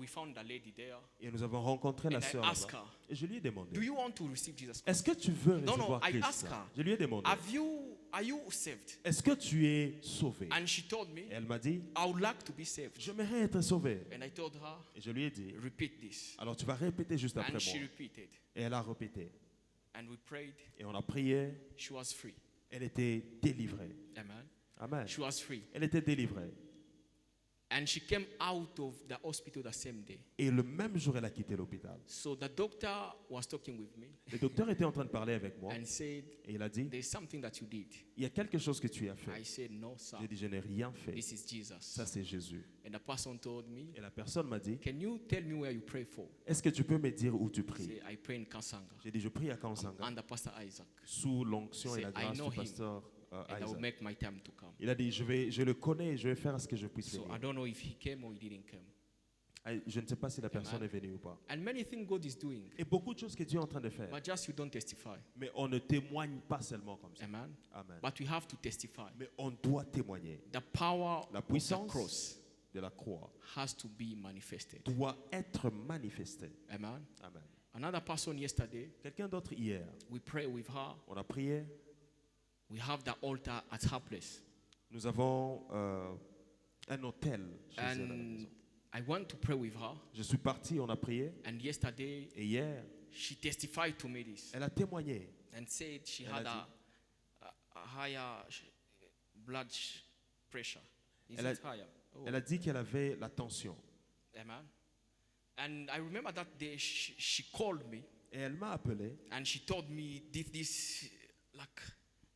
Speaker 1: we found the lady there.
Speaker 2: Et nous avons rencontré la
Speaker 1: And I
Speaker 2: sœur
Speaker 1: asked
Speaker 2: là-bas.
Speaker 1: her,
Speaker 2: Et je lui ai
Speaker 1: do
Speaker 2: demandé,
Speaker 1: you want to receive Jesus Christ?
Speaker 2: est-ce que tu veux
Speaker 1: No,
Speaker 2: recevoir
Speaker 1: I
Speaker 2: Christ?
Speaker 1: asked her,
Speaker 2: Je lui ai demandé,
Speaker 1: are you saved?
Speaker 2: est-ce que tu es sauvé?
Speaker 1: And she told me,
Speaker 2: Et elle m'a dit,
Speaker 1: I would like to be saved.
Speaker 2: j'aimerais être sauvé.
Speaker 1: And I told her,
Speaker 2: Et je lui ai dit,
Speaker 1: repeat this.
Speaker 2: alors tu vas répéter juste après
Speaker 1: And she
Speaker 2: moi.
Speaker 1: repeated.
Speaker 2: Et elle a répété.
Speaker 1: And we prayed.
Speaker 2: Et on a prié.
Speaker 1: She was free.
Speaker 2: Elle était délivrée.
Speaker 1: Amen.
Speaker 2: Amen.
Speaker 1: She was free.
Speaker 2: Elle était délivrée.
Speaker 1: And she came out of the hospital the same day.
Speaker 2: Et le même jour, elle a quitté l'hôpital.
Speaker 1: So the doctor was talking with me
Speaker 2: Le docteur était en train de parler avec moi.
Speaker 1: and said,
Speaker 2: Et il a dit,
Speaker 1: there's something that you did.
Speaker 2: il y a quelque chose que tu as fait.
Speaker 1: I said, no, sir.
Speaker 2: J'ai dit, je n'ai rien fait.
Speaker 1: This is Jesus.
Speaker 2: Ça, c'est Jésus.
Speaker 1: And the person told me,
Speaker 2: Et la personne m'a dit,
Speaker 1: can you tell me where you pray for?
Speaker 2: est-ce que tu peux me dire où tu
Speaker 1: I
Speaker 2: pries?
Speaker 1: said, I pray in Kasanga
Speaker 2: J'ai dit, je prie à Kansanga,
Speaker 1: under Pastor Isaac.
Speaker 2: sous l'onction et la
Speaker 1: Say, I
Speaker 2: grâce
Speaker 1: know
Speaker 2: du
Speaker 1: him.
Speaker 2: pasteur
Speaker 1: And I will
Speaker 2: Isaac.
Speaker 1: make my time to come.
Speaker 2: Il a dit, je le connais et je vais faire ce que je puisse
Speaker 1: So I
Speaker 2: venir.
Speaker 1: don't know if he came or he didn't come.
Speaker 2: Je ne sais pas si la personne
Speaker 1: Amen.
Speaker 2: est venue ou pas.
Speaker 1: And many things God is doing,
Speaker 2: Et beaucoup de choses que Dieu est en train de faire.
Speaker 1: but just you don't testify.
Speaker 2: Mais on ne témoigne pas seulement comme ça.
Speaker 1: Amen.
Speaker 2: Amen.
Speaker 1: But we have to testify.
Speaker 2: Mais on doit témoigner.
Speaker 1: The power
Speaker 2: La
Speaker 1: of the
Speaker 2: puissance
Speaker 1: cross
Speaker 2: de la croix
Speaker 1: has to be manifested.
Speaker 2: doit être manifestée.
Speaker 1: Amen.
Speaker 2: Amen.
Speaker 1: Another person yesterday,
Speaker 2: Quelqu'un d'autre hier,
Speaker 1: we pray with her.
Speaker 2: on a prié.
Speaker 1: We have the altar at her place.
Speaker 2: Nous avons un hôtel chez elle à la
Speaker 1: And
Speaker 2: maison.
Speaker 1: I went to pray with her.
Speaker 2: Je suis parti, on a prié.
Speaker 1: And yesterday,
Speaker 2: Et hier,
Speaker 1: she testified to me this
Speaker 2: elle a témoigné.
Speaker 1: and said she
Speaker 2: Elle
Speaker 1: had
Speaker 2: a
Speaker 1: a higher blood pressure. Is
Speaker 2: Elle a-
Speaker 1: it higher? Oh,
Speaker 2: Elle a dit qu'elle avait la tension.
Speaker 1: amen. And I remember that day she called me
Speaker 2: Et elle m'a appelé.
Speaker 1: and she told me this like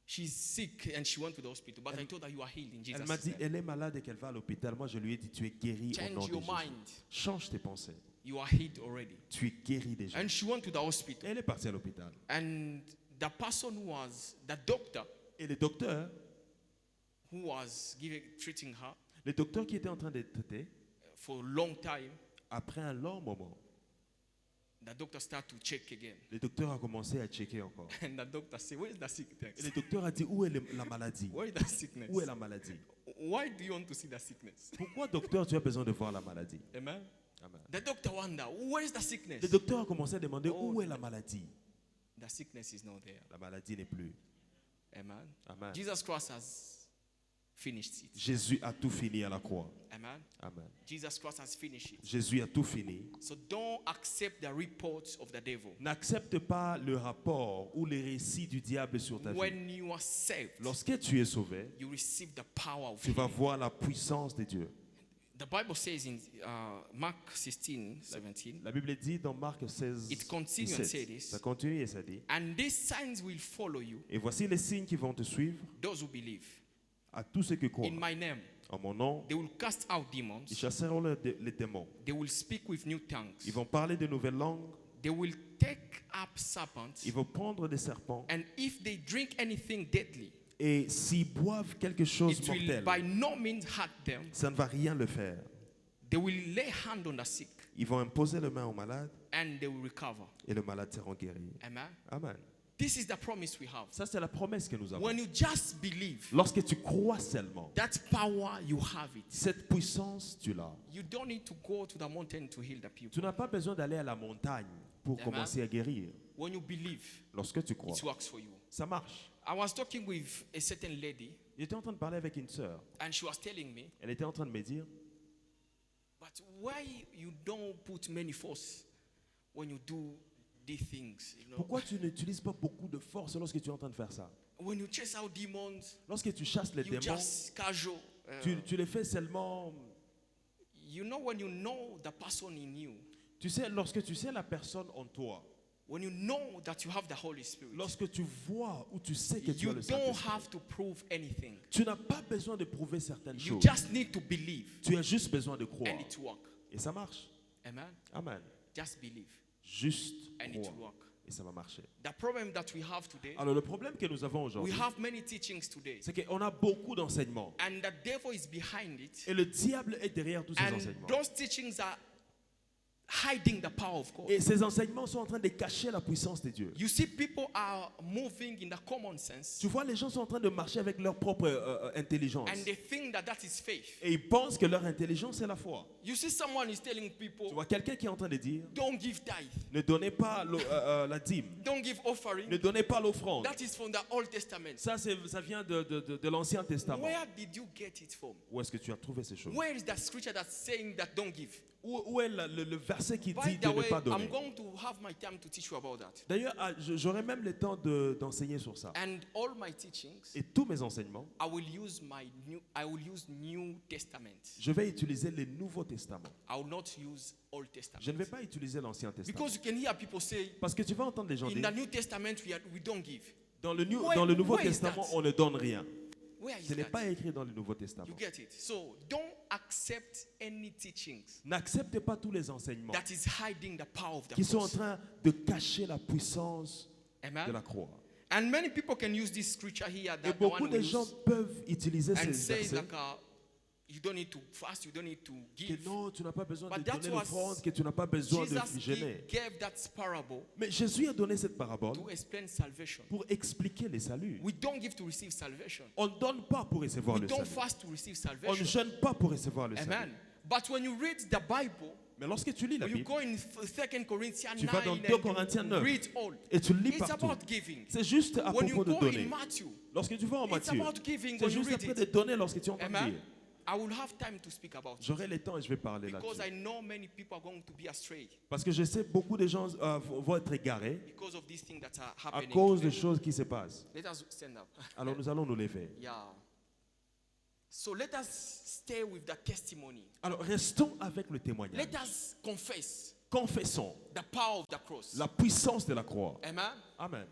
Speaker 1: she's sick and she went to the hospital. But I told her you are healed in Jesus'
Speaker 2: Elle m'a dit,
Speaker 1: name.
Speaker 2: elle est malade et qu'elle va à l'hôpital. Moi, je lui ai dit, tu es guéri au nom
Speaker 1: Change
Speaker 2: de
Speaker 1: your
Speaker 2: Jésus.
Speaker 1: mind.
Speaker 2: Change tes pensées.
Speaker 1: You are healed already.
Speaker 2: Tu es guéri déjà.
Speaker 1: And she went to the hospital.
Speaker 2: Et elle est partie à l'hôpital.
Speaker 1: And the person who was the doctor
Speaker 2: Et le docteur
Speaker 1: who was treating her
Speaker 2: qui était en train de traiter,
Speaker 1: for a long time,
Speaker 2: après un long moment,
Speaker 1: the doctor started to check again.
Speaker 2: le docteur a commencé à checker encore.
Speaker 1: And the doctor said, where is the
Speaker 2: Et
Speaker 1: sickness?
Speaker 2: le docteur a dit, où est la maladie?
Speaker 1: Where is the sickness?
Speaker 2: Où est la maladie?
Speaker 1: Why do you want to see the sickness?
Speaker 2: Pourquoi, docteur, tu as besoin de voir la maladie?
Speaker 1: Amen.
Speaker 2: Amen.
Speaker 1: The doctor wonder, where is the sickness?
Speaker 2: Le docteur a commencé à demander,
Speaker 1: Oh,
Speaker 2: où est la maladie?
Speaker 1: The sickness is not there.
Speaker 2: La maladie n'est plus.
Speaker 1: Amen.
Speaker 2: Amen.
Speaker 1: Jesus Christ has finished it.
Speaker 2: Jésus a tout fini à la croix.
Speaker 1: Amen.
Speaker 2: Amen.
Speaker 1: Jesus Christ has finished it.
Speaker 2: Jésus a tout fini.
Speaker 1: So don't accept the reports of the devil.
Speaker 2: N'accepte pas le rapport ou les récits du diable sur ta vie.
Speaker 1: When you are saved,
Speaker 2: Lorsque tu es sauvé,
Speaker 1: you receive the power of
Speaker 2: tu vas
Speaker 1: healing.
Speaker 2: voir la puissance de Dieu.
Speaker 1: The Bible says in Mark 16, 17,
Speaker 2: La Bible dit dans Marc 16,
Speaker 1: It continues and
Speaker 2: 17,
Speaker 1: say this.
Speaker 2: ça continue et ça dit,
Speaker 1: and these signs will follow you,
Speaker 2: et voici les signes qui vont te suivre
Speaker 1: those who believe.
Speaker 2: à tous ceux qui croient.
Speaker 1: In my name,
Speaker 2: En mon nom,
Speaker 1: they will cast out
Speaker 2: ils
Speaker 1: demons.
Speaker 2: chasseront les démons.
Speaker 1: They will speak with new tongues.
Speaker 2: Ils vont parler de nouvelles langues.
Speaker 1: They will take up serpents.
Speaker 2: Ils vont prendre des serpents.
Speaker 1: And if they drink anything deadly,
Speaker 2: Et s'ils boivent quelque chose
Speaker 1: it will
Speaker 2: mortel,
Speaker 1: by no means hurt them.
Speaker 2: ça ne va rien le faire.
Speaker 1: They will lay hand on the sick
Speaker 2: Ils vont imposer les mains au malade
Speaker 1: and they will recover.
Speaker 2: et le malade sera guéri.
Speaker 1: Amen.
Speaker 2: Amen.
Speaker 1: This is the promise we have.
Speaker 2: Ça, c'est la promesse que nous avons.
Speaker 1: When you just believe,
Speaker 2: Lorsque tu crois seulement,
Speaker 1: that power, you have it.
Speaker 2: cette puissance, tu l'as.
Speaker 1: You don't need to go to the mountain to heal the people.
Speaker 2: Tu n'as pas besoin d'aller à la montagne pour
Speaker 1: Amen.
Speaker 2: commencer à guérir.
Speaker 1: When you believe,
Speaker 2: Lorsque tu crois,
Speaker 1: it works for you.
Speaker 2: ça marche.
Speaker 1: I was talking with a certain lady,
Speaker 2: J'étais en train de parler avec une sœur.
Speaker 1: and she was telling me,
Speaker 2: Elle était en train de me dire,
Speaker 1: but why you don't put many force when you do these things? You know?
Speaker 2: pourquoi tu n'utilises pas beaucoup de force lorsque tu es en train de faire ça?
Speaker 1: When you chase out demons,
Speaker 2: Lorsque tu chasses les
Speaker 1: you
Speaker 2: démons,
Speaker 1: just casual.
Speaker 2: tu les fais seulement...
Speaker 1: You know when you know the person in you,
Speaker 2: Tu sais, lorsque tu sais la personne en toi,
Speaker 1: when you know that you have the Holy Spirit,
Speaker 2: lorsque tu vois ou tu sais que tu
Speaker 1: you
Speaker 2: as le
Speaker 1: don't
Speaker 2: Saint-Esprit,
Speaker 1: have to prove anything.
Speaker 2: tu n'as pas besoin de prouver certaines
Speaker 1: You
Speaker 2: choses.
Speaker 1: just need to believe,
Speaker 2: Tu as juste besoin de croire.
Speaker 1: and it work.
Speaker 2: Et ça marche.
Speaker 1: Amen.
Speaker 2: Amen.
Speaker 1: Just believe.
Speaker 2: Juste
Speaker 1: and it will
Speaker 2: crois.
Speaker 1: work.
Speaker 2: Et ça va marcher.
Speaker 1: The problem that we have today,
Speaker 2: Alors le problème que nous avons
Speaker 1: we
Speaker 2: aujourd'hui,
Speaker 1: have many teachings today,
Speaker 2: c'est qu'on a beaucoup d'enseignements.
Speaker 1: and the devil is behind it,
Speaker 2: Et le diable est derrière tous ces
Speaker 1: and
Speaker 2: enseignements.
Speaker 1: those teachings are hiding the power of God.
Speaker 2: Et ces enseignements sont en train de cacher la puissance de Dieu.
Speaker 1: You see, people are moving in the common sense,
Speaker 2: Tu vois, les gens sont en train de marcher avec leur propre intelligence.
Speaker 1: and they think that that is faith.
Speaker 2: Et ils pensent que leur intelligence est la foi.
Speaker 1: You see, someone is telling
Speaker 2: Tu
Speaker 1: people,
Speaker 2: vois, quelqu'un qui est en train de dire,
Speaker 1: don't give tithe,
Speaker 2: ne donnez pas la dîme,
Speaker 1: don't give offering.
Speaker 2: ne donnez pas l'offrande.
Speaker 1: That is from the Old Testament.
Speaker 2: Ça vient de l'Ancien Testament.
Speaker 1: Where did you get it from?
Speaker 2: Où est-ce que tu as trouvé ces choses?
Speaker 1: Where is the scripture that's saying that don't give?
Speaker 2: Où est le verset qui
Speaker 1: By
Speaker 2: dit
Speaker 1: the
Speaker 2: de ne
Speaker 1: way,
Speaker 2: pas
Speaker 1: I'm
Speaker 2: donner?
Speaker 1: going to have my time to teach you about that.
Speaker 2: D'ailleurs, j'aurai même le temps d'enseigner sur ça.
Speaker 1: And all my teachings,
Speaker 2: Et tous mes enseignements,
Speaker 1: I will use New Testament.
Speaker 2: je vais utiliser le Nouveau Testament.
Speaker 1: I will not use Old Testament.
Speaker 2: Je ne vais pas utiliser l'Ancien Testament.
Speaker 1: Because you can hear people say,
Speaker 2: Parce que tu vas entendre les gens
Speaker 1: in
Speaker 2: dire,
Speaker 1: the New Testament, we don't give.
Speaker 2: dans le
Speaker 1: Where-
Speaker 2: Nouveau
Speaker 1: where is
Speaker 2: Testament,
Speaker 1: that?
Speaker 2: on ne donne rien.
Speaker 1: Where is
Speaker 2: Ce n'est
Speaker 1: that?
Speaker 2: pas écrit dans le Nouveau Testament.
Speaker 1: You get it? So don't accept any teachings
Speaker 2: N'acceptez pas tous les enseignements
Speaker 1: that is hiding the power of the
Speaker 2: qui sont en
Speaker 1: cross.
Speaker 2: train de cacher la puissance de la
Speaker 1: Amen.
Speaker 2: croix.
Speaker 1: And many people can use this scripture here,
Speaker 2: Et
Speaker 1: that the
Speaker 2: beaucoup
Speaker 1: one
Speaker 2: de
Speaker 1: we
Speaker 2: gens
Speaker 1: use,
Speaker 2: peuvent utiliser
Speaker 1: and
Speaker 2: ces
Speaker 1: say
Speaker 2: versets.
Speaker 1: like, you don't need to fast, you don't need to
Speaker 2: Que
Speaker 1: give.
Speaker 2: non, tu n'as pas besoin
Speaker 1: But
Speaker 2: de
Speaker 1: that
Speaker 2: donner
Speaker 1: was
Speaker 2: l'offrande, que tu n'as pas besoin de
Speaker 1: Jesus
Speaker 2: gêner.
Speaker 1: gave that parable
Speaker 2: Mais Jésus a donné cette parabole
Speaker 1: to explain salvation.
Speaker 2: pour expliquer les saluts.
Speaker 1: We don't give to receive salvation.
Speaker 2: On ne donne pas pour recevoir
Speaker 1: We
Speaker 2: le
Speaker 1: don't
Speaker 2: salut.
Speaker 1: fast to receive
Speaker 2: On ne
Speaker 1: salvation.
Speaker 2: jeûne pas pour recevoir le
Speaker 1: Amen.
Speaker 2: salut.
Speaker 1: But when you read the Bible,
Speaker 2: Mais lorsque tu lis la
Speaker 1: when you
Speaker 2: Bible
Speaker 1: go in 2 Corinthians 9
Speaker 2: Tu vas dans
Speaker 1: and
Speaker 2: 2 Corinthiens 9
Speaker 1: read all,
Speaker 2: et tu lis
Speaker 1: it's
Speaker 2: partout,
Speaker 1: about giving.
Speaker 2: c'est juste à
Speaker 1: When you
Speaker 2: propos de
Speaker 1: go in
Speaker 2: donner.
Speaker 1: Matthew,
Speaker 2: Lorsque tu vas en
Speaker 1: it's
Speaker 2: Matthieu,
Speaker 1: about giving
Speaker 2: c'est
Speaker 1: when you
Speaker 2: juste
Speaker 1: read
Speaker 2: après de
Speaker 1: it.
Speaker 2: donner lorsque tu entends
Speaker 1: Amen.
Speaker 2: dire.
Speaker 1: I will have time to speak about it.
Speaker 2: J'aurai le temps et je vais parler
Speaker 1: Because
Speaker 2: là-dessus.
Speaker 1: I know many people are going to be astray
Speaker 2: Parce que je sais beaucoup de gens vont être égarés
Speaker 1: because of these things that are
Speaker 2: à
Speaker 1: happening.
Speaker 2: cause des
Speaker 1: today.
Speaker 2: choses qui se passent.
Speaker 1: Let us stand up.
Speaker 2: Alors nous allons nous lever.
Speaker 1: Yeah. So let us stay with the testimony.
Speaker 2: Alors restons avec le témoignage.
Speaker 1: Let us confess
Speaker 2: Confessons
Speaker 1: the power of the cross.
Speaker 2: la puissance de la croix.
Speaker 1: Amen.
Speaker 2: Amen.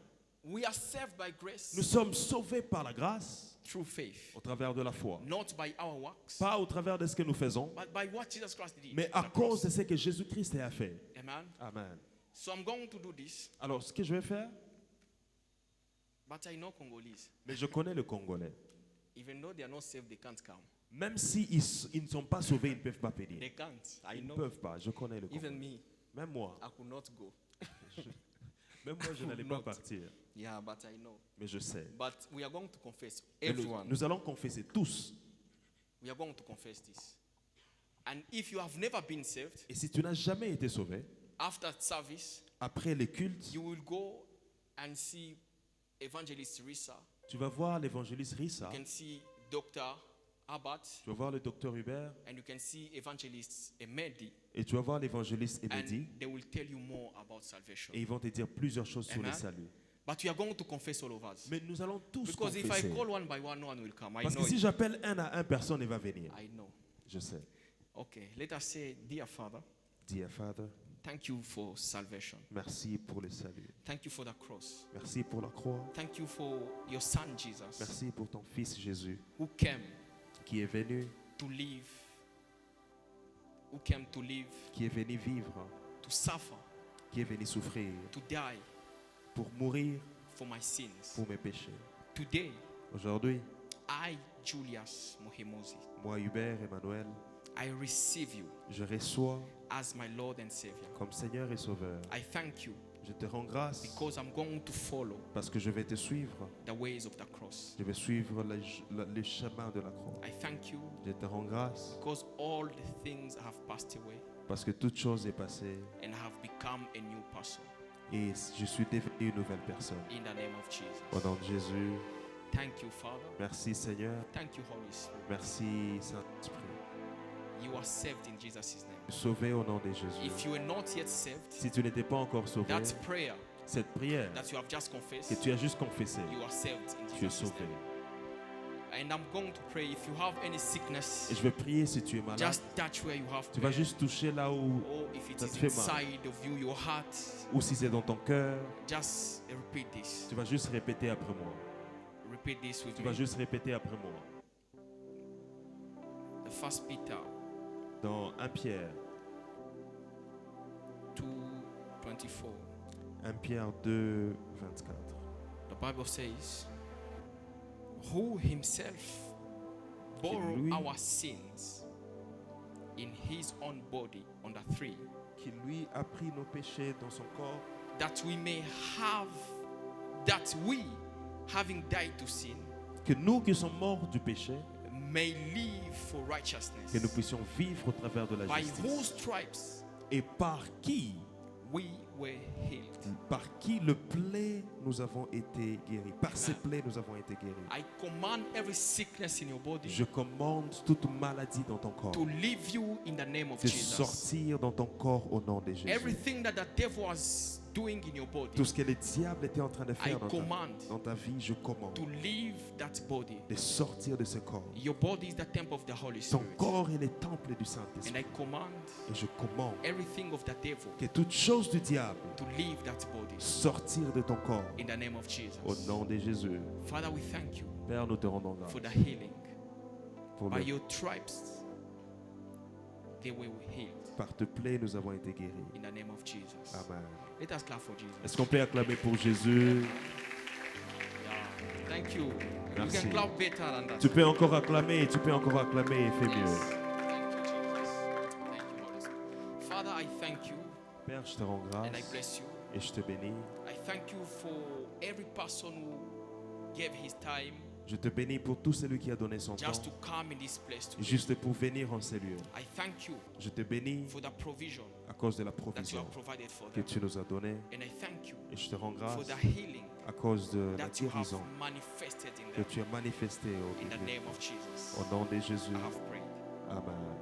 Speaker 1: We are saved by grace
Speaker 2: Nous sommes sauvés par la grâce
Speaker 1: through faith,
Speaker 2: au travers de la foi.
Speaker 1: not by our works,
Speaker 2: Pas au travers de ce que nous faisons,
Speaker 1: but by what Jesus Christ did.
Speaker 2: mais
Speaker 1: on
Speaker 2: à
Speaker 1: the
Speaker 2: cause de
Speaker 1: cross.
Speaker 2: ce que Jésus-Christ a fait.
Speaker 1: Amen.
Speaker 2: Amen.
Speaker 1: So I'm going to do this,
Speaker 2: Alors ce que je vais faire,
Speaker 1: but I know Congolese.
Speaker 2: mais je connais le Congolais.
Speaker 1: Even though they are not saved, they can't come.
Speaker 2: Même s'ils ils ne sont pas sauvés, ils ne peuvent pas venir.
Speaker 1: They can't. I
Speaker 2: Ils ne
Speaker 1: know.
Speaker 2: peuvent pas, je connais le
Speaker 1: Even
Speaker 2: Congolais.
Speaker 1: me,
Speaker 2: Même moi,
Speaker 1: I could not go.
Speaker 2: même moi je n'allais pas
Speaker 1: Not.
Speaker 2: partir,
Speaker 1: Yeah, but I know.
Speaker 2: mais je sais.
Speaker 1: But we are going to confess,
Speaker 2: Mais
Speaker 1: everyone.
Speaker 2: nous allons confesser tous.
Speaker 1: We are going to confess this. And if you have never been saved,
Speaker 2: Et si tu n'as jamais été sauvé,
Speaker 1: after service,
Speaker 2: après les cultes,
Speaker 1: you will go and see Evangelist Risa.
Speaker 2: tu vas voir l'évangéliste Rissa,
Speaker 1: You can see Dr. Abbott,
Speaker 2: tu vas voir le docteur Hubert,
Speaker 1: and you can see Evangelist Emedi,
Speaker 2: et tu vas voir l'évangéliste
Speaker 1: and
Speaker 2: Emedi,
Speaker 1: they will tell you more about salvation.
Speaker 2: et ils vont te dire plusieurs choses sur
Speaker 1: Amen.
Speaker 2: le salut.
Speaker 1: But we are going to confess all of us.
Speaker 2: Mais nous allons tous
Speaker 1: Because if I
Speaker 2: confesser.
Speaker 1: call one by one, no one will come. I
Speaker 2: Parce
Speaker 1: know
Speaker 2: que si
Speaker 1: it.
Speaker 2: j'appelle un à un, personne ne va venir.
Speaker 1: I know.
Speaker 2: Je sais.
Speaker 1: Okay, let us say, Dear Father,
Speaker 2: Dear Father,
Speaker 1: thank you for salvation.
Speaker 2: merci pour le salut.
Speaker 1: Thank you for the cross.
Speaker 2: Merci pour la croix.
Speaker 1: Thank you for your son Jesus,
Speaker 2: Merci pour ton fils Jésus
Speaker 1: who came
Speaker 2: qui est venu,
Speaker 1: to live,
Speaker 2: qui est venu vivre,
Speaker 1: to suffer,
Speaker 2: qui est venu souffrir,
Speaker 1: to die
Speaker 2: pour mourir
Speaker 1: for my sins.
Speaker 2: pour mes péchés.
Speaker 1: Today,
Speaker 2: Aujourd'hui,
Speaker 1: I, Julius Mohemozi,
Speaker 2: moi Hubert Emmanuel,
Speaker 1: I receive you
Speaker 2: je reçois
Speaker 1: as my Lord and Savior.
Speaker 2: comme Seigneur et Sauveur.
Speaker 1: I thank you
Speaker 2: Je te rends grâce
Speaker 1: because I'm going to follow
Speaker 2: parce que je vais te suivre.
Speaker 1: the ways of the cross.
Speaker 2: Je vais suivre le chemin de la croix.
Speaker 1: I thank you
Speaker 2: Je te rends grâce
Speaker 1: because all the things have passed away
Speaker 2: parce que toute chose est passée
Speaker 1: and have become a new person.
Speaker 2: et je suis devenu une nouvelle personne.
Speaker 1: In the name of Jesus.
Speaker 2: Au nom de Jésus,
Speaker 1: Thank you, Father.
Speaker 2: merci Seigneur,
Speaker 1: Thank you, Holy Spirit.
Speaker 2: merci Saint-Esprit.
Speaker 1: You are saved in Jesus' name.
Speaker 2: Sauvé au nom de Jésus.
Speaker 1: If you are not yet saved,
Speaker 2: Si tu n'étais pas encore sauvé,
Speaker 1: that prayer
Speaker 2: cette prière
Speaker 1: that you have just
Speaker 2: que
Speaker 1: confessed,
Speaker 2: tu as juste confessée,
Speaker 1: you are saved in
Speaker 2: tu es
Speaker 1: Jesus'
Speaker 2: sauvé.
Speaker 1: name. And I'm going to pray if you have any sickness,
Speaker 2: Et je vais prier si tu es malade.
Speaker 1: just touch where you have
Speaker 2: Tu vas
Speaker 1: pain.
Speaker 2: juste toucher là où,
Speaker 1: Or if it
Speaker 2: ça
Speaker 1: is
Speaker 2: te fait mal.
Speaker 1: inside of you, your heart,
Speaker 2: ou si c'est dans ton cœur,
Speaker 1: just repeat this.
Speaker 2: tu vas juste répéter après moi.
Speaker 1: Repeat this with
Speaker 2: Tu vas
Speaker 1: me.
Speaker 2: juste répéter après moi.
Speaker 1: The First Peter
Speaker 2: Dans 1 Pierre
Speaker 1: 2:25. 2:24.
Speaker 2: 1 Pierre 2, 24.
Speaker 1: The Bible says, who himself bore
Speaker 2: lui-
Speaker 1: our sins in his own body on the tree,
Speaker 2: Qui lui a pris nos péchés dans son corps,
Speaker 1: that we, having died to sin,
Speaker 2: que nous qui sommes morts du péché,
Speaker 1: may live for righteousness.
Speaker 2: que nous puissions vivre au travers de la
Speaker 1: By
Speaker 2: justice.
Speaker 1: whose stripes
Speaker 2: Et par qui
Speaker 1: we were healed.
Speaker 2: Par qui le plaie nous avons été guéris. Par ces plaies nous avons été guéris.
Speaker 1: I command every sickness in your body
Speaker 2: Je commande toute maladie dans ton corps
Speaker 1: to leave you in the name of
Speaker 2: de
Speaker 1: Jesus.
Speaker 2: sortir dans ton corps au nom de Jésus.
Speaker 1: Everything that the devil was doing in your body,
Speaker 2: Tout ce que le diable était en train de
Speaker 1: I
Speaker 2: faire
Speaker 1: command
Speaker 2: dans ta vie, je commande
Speaker 1: to leave that body.
Speaker 2: de sortir de ce corps.
Speaker 1: Your body is the temple of the Holy
Speaker 2: Ton
Speaker 1: Spirit.
Speaker 2: corps est le temple du
Speaker 1: And
Speaker 2: Saint-Esprit.
Speaker 1: I command
Speaker 2: Et je commande
Speaker 1: everything of the devil
Speaker 2: que toute chose du diable
Speaker 1: to leave that body
Speaker 2: sortir de ton corps
Speaker 1: in the name of Jesus.
Speaker 2: au nom de Jésus.
Speaker 1: Father, we thank you
Speaker 2: Père, nous te rendons grâce
Speaker 1: for the healing.
Speaker 2: pour
Speaker 1: By
Speaker 2: le,
Speaker 1: your stripes, they were healed
Speaker 2: par tes plaies nous avons été guéris.
Speaker 1: in the name of Jesus.
Speaker 2: Amen.
Speaker 1: Let us clap for Jesus.
Speaker 2: Est-ce qu'on peut acclamer pour Jésus?
Speaker 1: Yeah. Thank you.
Speaker 2: Merci.
Speaker 1: You can clap better than that.
Speaker 2: Tu peux encore acclamer, tu peux encore acclamer et fais
Speaker 1: Yes.
Speaker 2: mieux.
Speaker 1: Thank you, Jesus. Thank you, Holy Spirit. Father, I thank you
Speaker 2: Père, je te rends
Speaker 1: and I
Speaker 2: grâce
Speaker 1: bless you.
Speaker 2: et je te bénis.
Speaker 1: I thank you for every person who gave his time
Speaker 2: Je te bénis pour tout celui qui a donné son temps,
Speaker 1: just to come in this place today.
Speaker 2: juste pour venir en ces lieux.
Speaker 1: I thank you
Speaker 2: Je te bénis
Speaker 1: for the provision
Speaker 2: à cause de la
Speaker 1: that you
Speaker 2: provision
Speaker 1: have provided for
Speaker 2: que
Speaker 1: them.
Speaker 2: tu nous as donnée
Speaker 1: And I thank you
Speaker 2: et je te rends
Speaker 1: for
Speaker 2: grâce
Speaker 1: the healing
Speaker 2: à cause de la
Speaker 1: that you have
Speaker 2: guérison
Speaker 1: manifested in
Speaker 2: que
Speaker 1: them.
Speaker 2: tu as manifestée
Speaker 1: In the
Speaker 2: au
Speaker 1: name of Jesus,
Speaker 2: nom de Jésus.
Speaker 1: I have prayed.
Speaker 2: Amen.